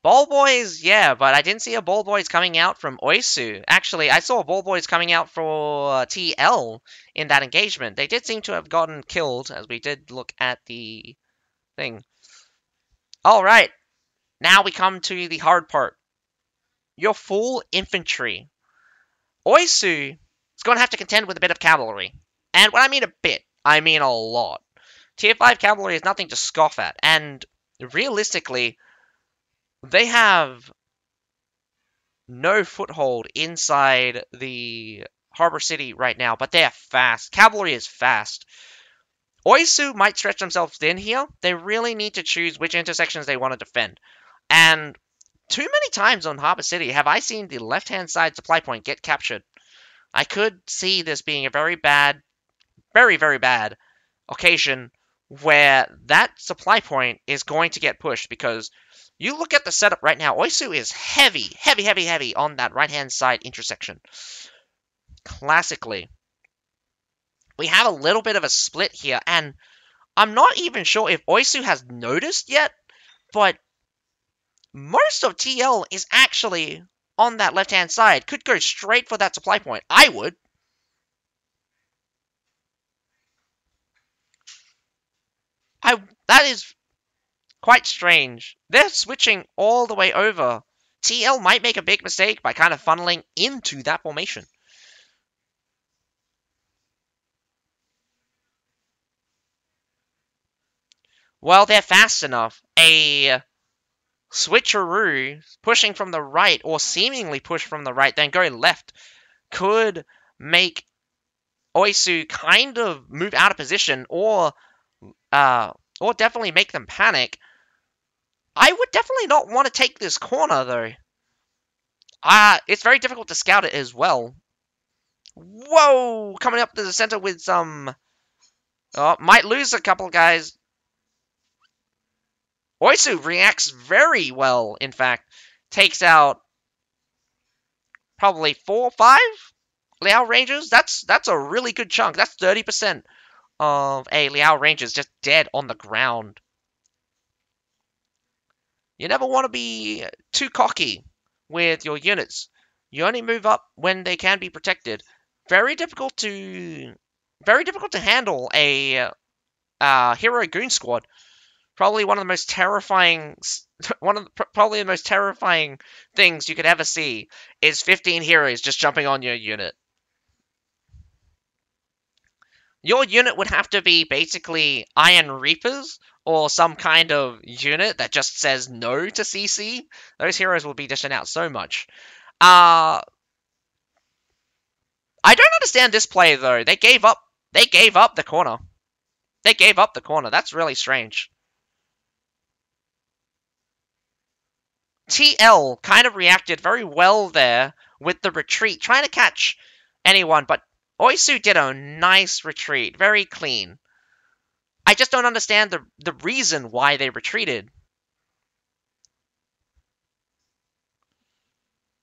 Ball boys, yeah, but I didn't see a ball boys coming out from Oisu. Actually, I saw ball boys coming out for TL in that engagement. They did seem to have gotten killed, as we did look at the thing. Alright, now we come to the hard part. Your full infantry. Oisu is going to have to contend with a bit of cavalry. And when I mean a bit, I mean a lot. Tier 5 cavalry is nothing to scoff at, and realistically, they have no foothold inside the harbor city right now, but they are fast. Cavalry is fast. Oisu might stretch themselves thin here. They really need to choose which intersections they want to defend. And too many times on Harbor City have I seen the left-hand side supply point get captured. I could see this being a very bad, very, very bad occasion where that supply point is going to get pushed because you look at the setup right now. Oisu is heavy, heavy, heavy, heavy on that right-hand side intersection. Classically, we have a little bit of a split here, and I'm not even sure if Oisu has noticed yet, but most of TL is actually on that left-hand side. Could go straight for that supply point. I would. That is quite strange. They're switching all the way over. TL might make a big mistake by kind of funneling into that formation. Well, they're fast enough. A switcheroo pushing from the right, or seemingly push from the right, then go left, could make Oisu kind of move out of position, or definitely make them panic. I would definitely not want to take this corner, though. It's very difficult to scout it as well. Whoa! Coming up to the center with some... might lose a couple guys. Oisu reacts very well, in fact. Takes out probably 4 or 5 Liao Rangers. That's a really good chunk. That's 30% of a Liao Rangers just dead on the ground. You never want to be too cocky with your units. You only move up when they can be protected. Very difficult to handle a hero goon squad. Probably one of the most terrifying probably the most terrifying things you could ever see is 15 heroes just jumping on your unit. Your unit would have to be basically Iron Reapers or some kind of unit that just says no to CC. Those heroes will be dishing out so much. I don't understand this play though. They gave up the corner. They gave up the corner. That's really strange. TL kind of reacted very well there with the retreat, trying to catch anyone, but Oisu did a nice retreat, very clean. I just don't understand the reason why they retreated.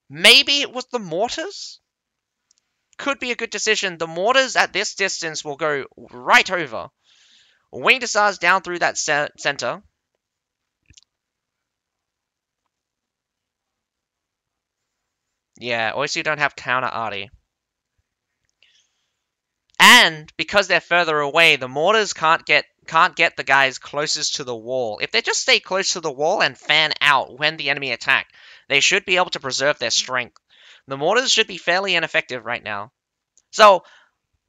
Maybe it was the mortars? Could be a good decision. The mortars at this distance will go right over. Winged Hussars down through that center. Yeah, Oisu don't have counter arty. And because they're further away, the mortars can't get the guys closest to the wall. If they just stay close to the wall and fan out when the enemy attack, they should be able to preserve their strength. The mortars should be fairly ineffective right now. So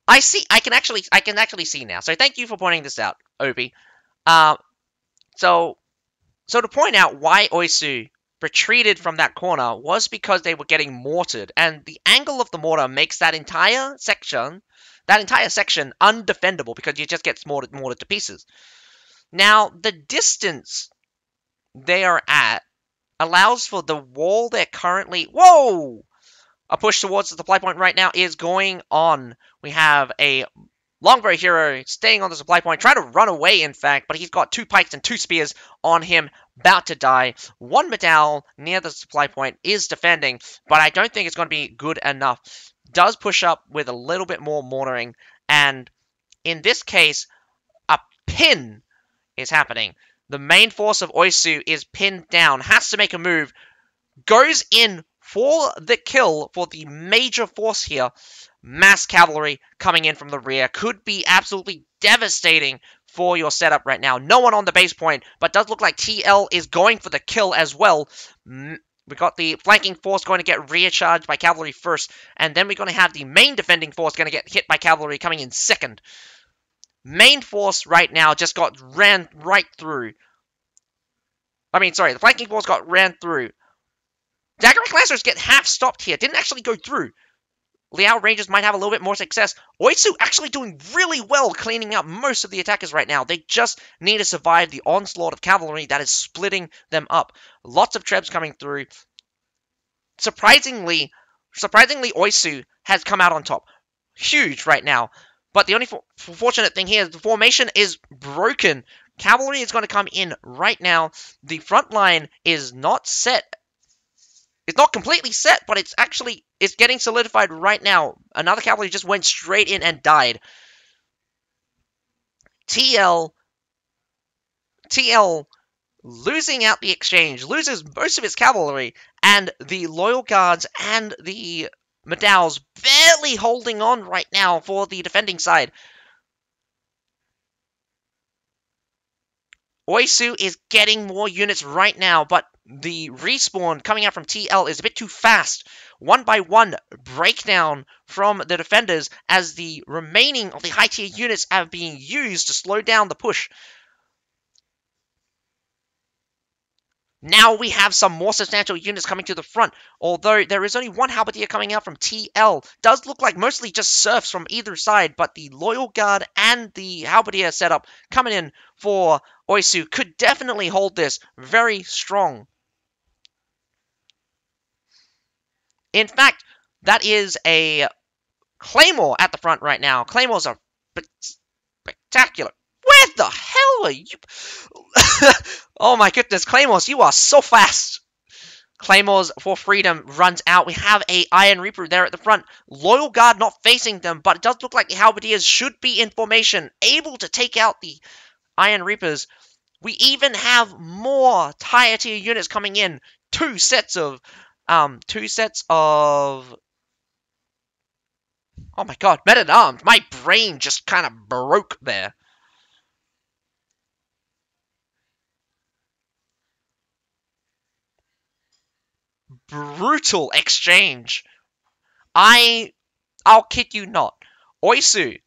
I can actually see now. So thank you for pointing this out, Obi. So to point out why Oisu retreated from that corner was because they were getting mortared, and the angle of the mortar makes that entire section undefendable because you just get mortared to pieces. Now, the distance they are at allows for the wall they're currently... Whoa! A push towards the supply point right now is going on. We have a Longbow hero staying on the supply point, trying to run away, in fact, but he's got 2 pikes and 2 spears on him, about to die. 1 medal near the supply point is defending, but I don't think it's going to be good enough. Does push up with a little bit more mortaring, and in this case, a pin is happening. The main force of Oisu is pinned down, has to make a move, goes in for the kill for the major force here. Mass cavalry coming in from the rear could be absolutely devastating for your setup right now. No one on the base point, but does look like TL is going for the kill as well. We got the flanking force going to get recharged by cavalry first, and then we're going to have the main defending force going to get hit by cavalry coming in second. Main force right now just ran right through. The flanking force ran through. Daggerite Lancers get half stopped here. Didn't actually go through. Liao Rangers might have a little bit more success. Oisu actually doing really well cleaning out most of the attackers right now. They just need to survive the onslaught of cavalry that is splitting them up. Lots of trebs coming through. Surprisingly, Oisu has come out on top. Huge right now. But the only fortunate thing here is the formation is broken. Cavalry is going to come in right now. The front line is not set. It's not completely set, but it's getting solidified right now. Another cavalry just went straight in and died. TL losing out the exchange, loses most of its cavalry, and the loyal guards and the medals barely holding on right now for the defending side. Oisu is getting more units right now, but the respawn coming out from TL is a bit too fast. 1 by 1 breakdown from the defenders as the remaining of the high tier units are being used to slow down the push. Now we have some more substantial units coming to the front, although there is only 1 halberdier coming out from TL. Does look like mostly just serfs from either side, but the loyal guard and the halberdier setup coming in for Oisu could definitely hold this very strong. In fact, that is a Claymore at the front right now. Claymores are spectacular. Where the hell are you? Oh my goodness, Claymores, you are so fast. Claymores for freedom runs out. We have a Iron Reaper there at the front. Loyal Guard not facing them, but it does look like the Halberdiers should be in formation, able to take out the Iron Reapers. We even have more higher tier units coming in. Two sets of, oh my god, men at arms. My brain just kind of broke there. Brutal exchange. I'll kid you not. Oisu,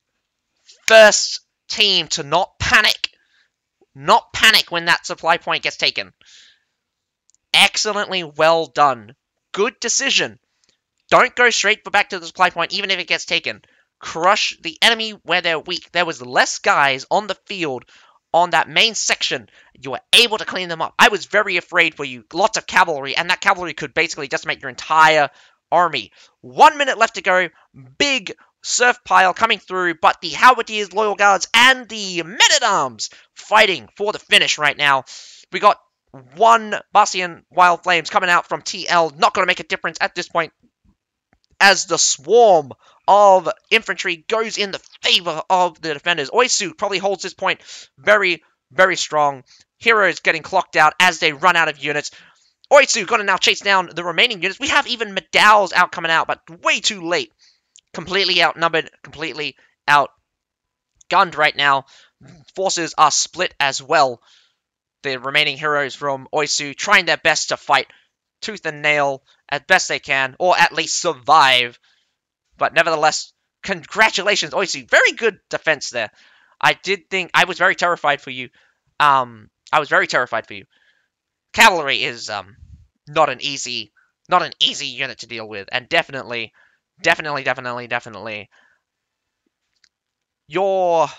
first team to not panic. Not panic when that supply point gets taken. Excellently well done. Good decision. Don't go straight back to the supply point, even if it gets taken. Crush the enemy where they're weak. There was less guys on the field on that main section. You were able to clean them up. I was very afraid for you. Lots of cavalry, and that cavalry could basically decimate your entire army. 1 minute left to go. Big surf pile coming through, but the Halberdiers, Loyal Guards, and the Men-at-Arms fighting for the finish right now. We got one Bastion Wild Flames coming out from TL. Not going to make a difference at this point, as the swarm of infantry goes in the favor of the defenders. Oisu probably holds this point very, very strong. Heroes getting clocked out as they run out of units. Oisu got to now chase down the remaining units. We have even Medow's out coming out, but way too late. Completely outnumbered, completely outgunned right now. Forces are split as well. The remaining heroes from Oisu trying their best to fight tooth and nail as best they can, or at least survive. But nevertheless, congratulations, Oisu. Very good defense there. I did think I was very terrified for you. I was very terrified for you. Cavalry is not an easy unit to deal with, and definitely, you're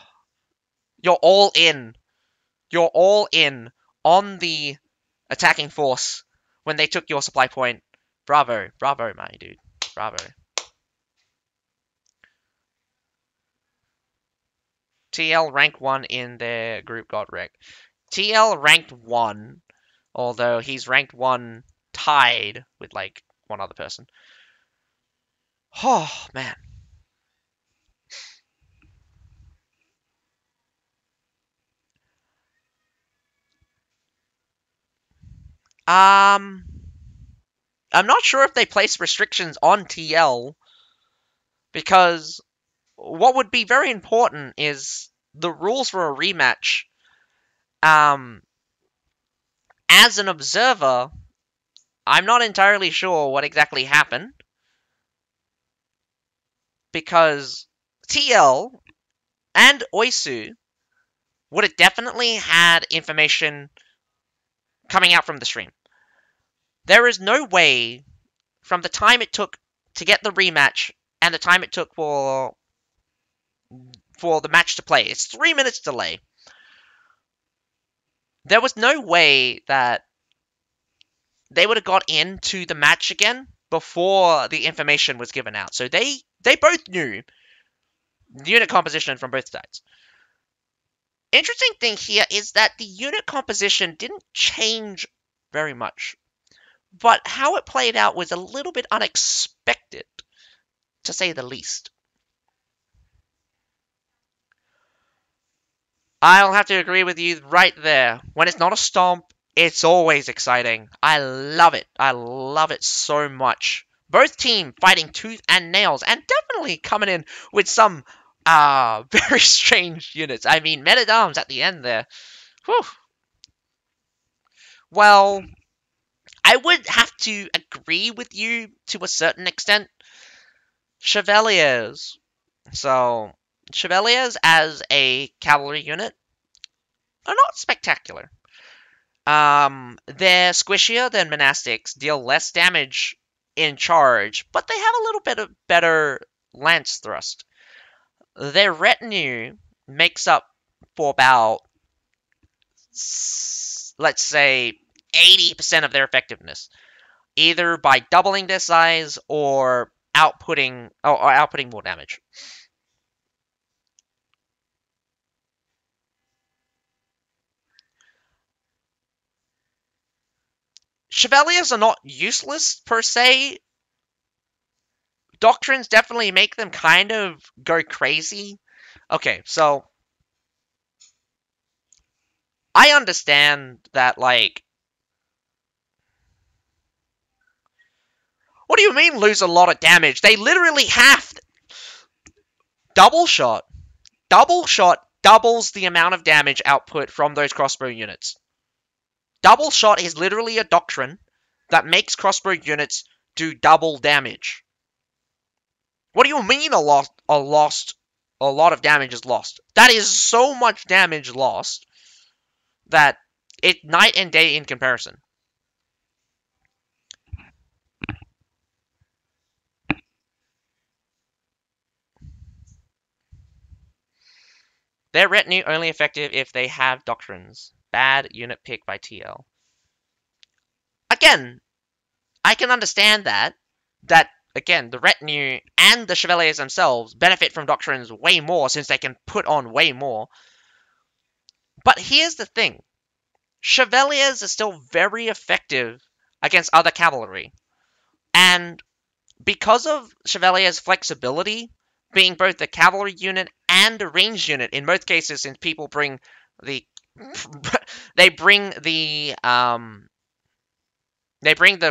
all in. You're all in on the attacking force when they took your supply point. Bravo, bravo, my dude, bravo. TL rank 1 in their group got wrecked. TL ranked 1, although he's ranked 1 tied with, like, one other person. Oh, man. I'm not sure if they place restrictions on TL, because what would be very important is the rules for a rematch. As an observer, I'm not entirely sure what exactly happened, because TL and Oisu would have definitely had information coming out from the stream. There is no way, from the time it took to get the rematch and the time it took for the match to play, it's 3 minutes delay. There was no way that they would have got into the match again before the information was given out. So they both knew the unit composition from both sides. Interesting thing here is that the unit composition didn't change very much, but how it played out was a little bit unexpected, to say the least. I'll have to agree with you right there. When it's not a stomp, it's always exciting. I love it. I love it so much. Both teams fighting tooth and nails, and definitely coming in with some very strange units. I mean, Men-at-Arms at the end there. Whew. Well, I would have to agree with you to a certain extent. Chevaliers. So, Chevaliers as a cavalry unit are not spectacular. They're squishier than monastics, deal less damage in charge, but they have a little bit of better lance thrust. Their retinue makes up for about, let's say, 80% of their effectiveness, either by doubling their size or outputting more damage. Chevaliers are not useless per se. Doctrines definitely make them kind of go crazy. Okay, so I understand that, like... What do you mean lose a lot of damage? They literally have... Double shot. Double shot doubles the amount of damage output from those crossbow units. Double shot is literally a doctrine that makes crossbow units do double damage. What do you mean a lot of damage is lost? That is so much damage lost that it's night and day in comparison. Their retinue only effective if they have doctrines. Bad unit pick by TL. Again, I can understand that. Again, the retinue and the Chevaliers themselves benefit from doctrines way more since they can put on way more. But here's the thing. Chevaliers are still very effective against other cavalry. And because of Chevalier's flexibility, being both a cavalry unit and a ranged unit, in most cases, since people bring the... they bring the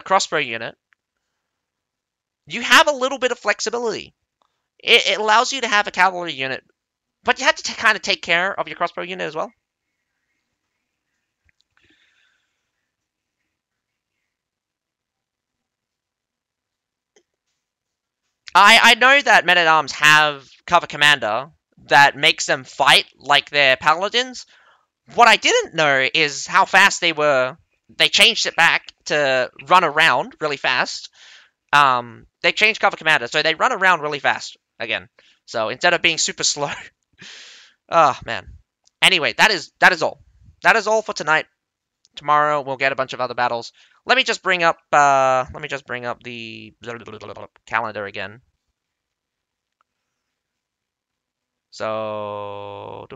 crossbow unit, you have a little bit of flexibility. It allows you to have a cavalry unit, but you have to kind of take care of your crossbow unit as well. I know that men-at-arms have cover commander that makes them fight like they're paladins. What I didn't know is how fast they were. They changed it back to run around really fast. They changed cover commander, so they run around really fast again. So instead of being super slow. Oh, man. Anyway, that is all. That is all for tonight. Tomorrow we'll get a bunch of other battles. Let me just bring up the calendar again. So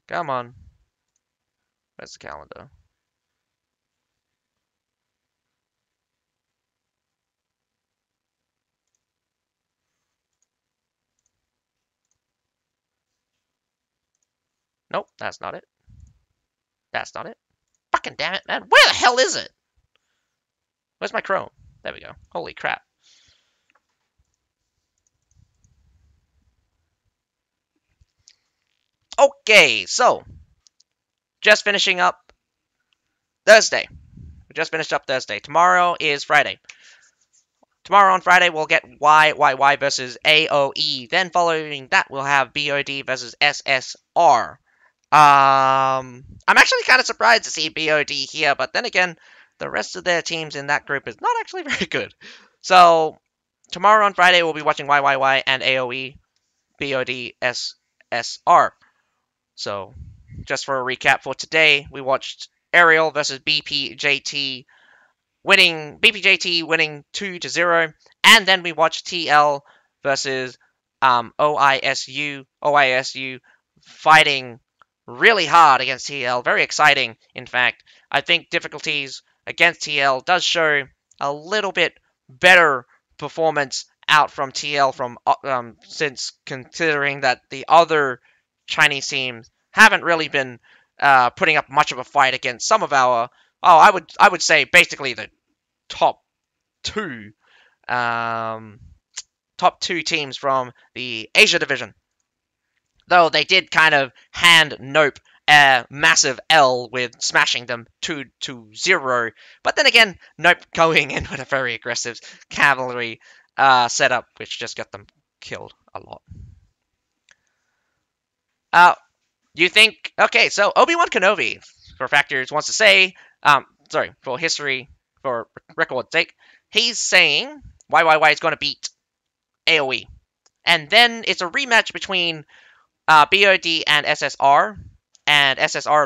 come on. Where's the calendar? Nope, that's not it. That's not it. Fucking damn it, man. Where the hell is it? Where's my Chrome? There we go. Holy crap. Okay, so just finishing up Thursday. We just finished up Thursday. Tomorrow is Friday. Tomorrow on Friday, we'll get YYY versus AOE. Then following that, we'll have BOD versus SSR. I'm actually kind of surprised to see BOD here, but then again, the rest of their teams in that group is not actually very good. So, tomorrow on Friday, we'll be watching YYY and AOE, BOD, SSR. So, just for a recap for today, we watched Ariel versus BPJT, BPJT winning 2-0, and then we watched TL versus OISU fighting really hard against TL. Very exciting, in fact. I think difficulties against TL does show a little bit better performance out from TL since considering that the other Chinese teams haven't really been putting up much of a fight against some of our... I would say basically the top two teams from the Asia division. Though they did kind of hand Nope a massive L with smashing them 2-0. But then again, Nope going in with a very aggressive cavalry setup, which just got them killed a lot. You think... Okay, so Obi-Wan Kenobi, for factors, wants to say... for history, for record's sake, he's saying YYY is going to beat AOE. And then it's a rematch between BOD and SSR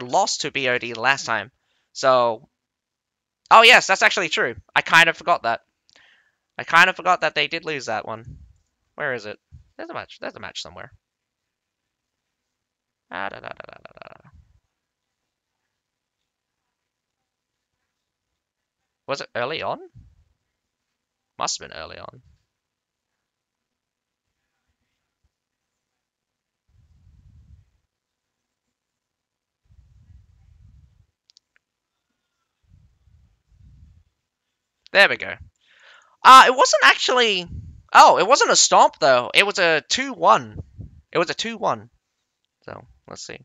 lost to BOD last time. So, oh yes, that's actually true. I kind of forgot that. I kind of forgot that they did lose that one. Where is it? There's a match somewhere. Ah, da, da, da, da, da, da. Was it early on? Must have been early on. There we go. It wasn't actually. Oh, it wasn't a stomp though. It was a 2-1. It was a 2-1. So let's see.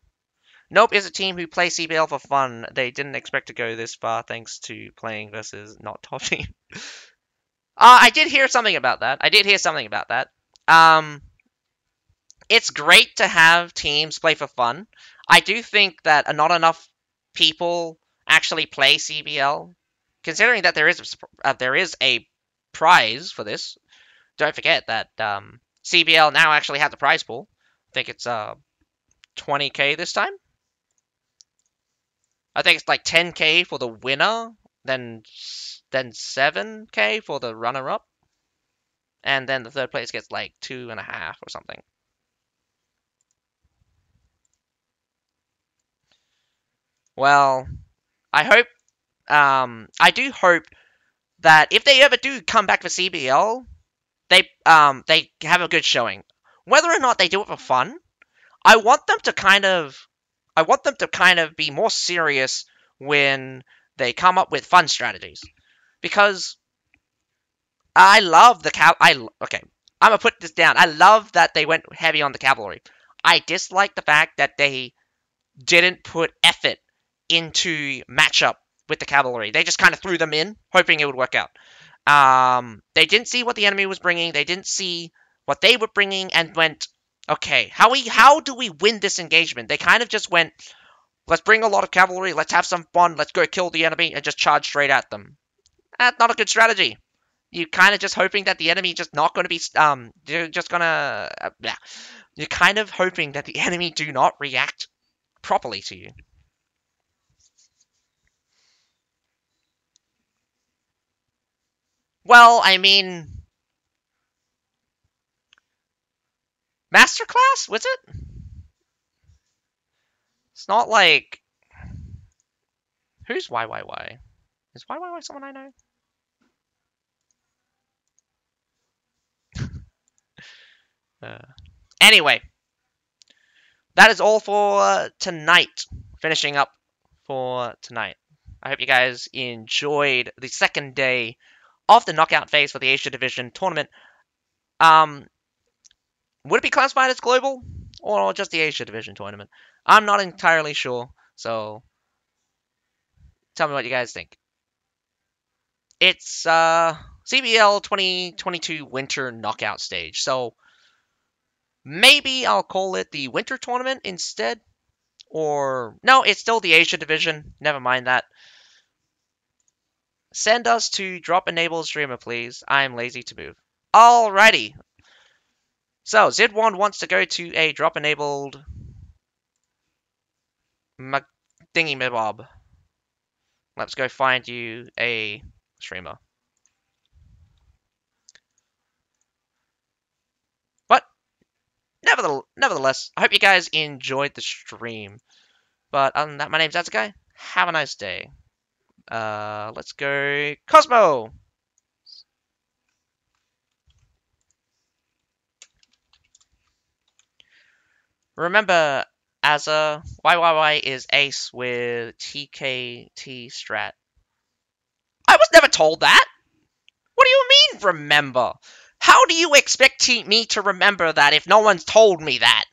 Nope is a team who play CBL for fun. They didn't expect to go this far thanks to playing versus not top team. I did hear something about that. It's great to have teams play for fun. I do think that not enough people actually play CBL, considering that there is a prize for this. Don't forget that CBL now actually has a prize pool. I think it's 20k this time. I think it's like 10k for the winner, then 7k for the runner-up, and then the third place gets like 2.5 or something. Well, I do hope that if they ever do come back for CBL, they have a good showing. Whether or not they do it for fun, I want them to kind of be more serious when they come up with fun strategies, because I love the okay, I'm gonna put this down. I love that they went heavy on the cavalry. I dislike the fact that they didn't put effort into matchup with the cavalry. They just kind of threw them in, hoping it would work out. They didn't see what the enemy was bringing. They didn't see what they were bringing, and went, okay, how do we win this engagement? They kind of just went, let's bring a lot of cavalry, let's have some fun, let's go kill the enemy, and just charge straight at them. That's not a good strategy. You kind of just hoping that the enemy just not going to be, you're just gonna, you're kind of hoping that the enemy do not react properly to you. Well, I mean, Masterclass, was it? It's not like, who's YYY? Is YYY someone I know? Anyway, that is all for tonight. Finishing up for tonight. I hope you guys enjoyed the second day of the knockout phase for the Asia Division tournament. Would it be classified as global or just the Asia Division tournament? I'm not entirely sure, so tell me what you guys think. It's CBL 2022 Winter Knockout Stage, so maybe I'll call it the Winter Tournament instead. Or, no, it's still the Asia Division. Never mind that. Send us to drop enabled streamer, please. I'm lazy to move. Alrighty. So, Zidwan wants to go to a drop enabled thingy-mabob. Let's go find you a streamer. But, nevertheless, I hope you guys enjoyed the stream. But other than that, my name's Azukai. Have a nice day. Let's go Cosmo! Remember, Azza, YYY is ace with TKT strat. I was never told that! What do you mean, remember? How do you expect me to remember that if no one's told me that?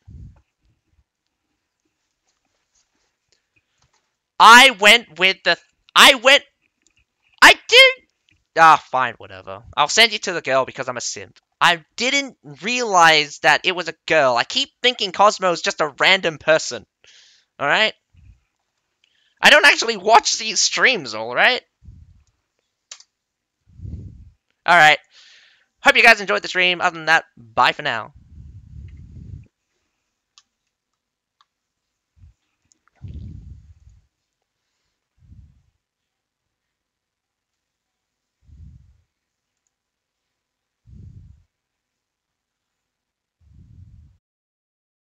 I did. Ah, fine, whatever. I'll send you to the girl because I'm a simp. I didn't realize that it was a girl. I keep thinking Cosmo's just a random person. Alright? I don't actually watch these streams, alright? Alright. Hope you guys enjoyed the stream. Other than that, bye for now.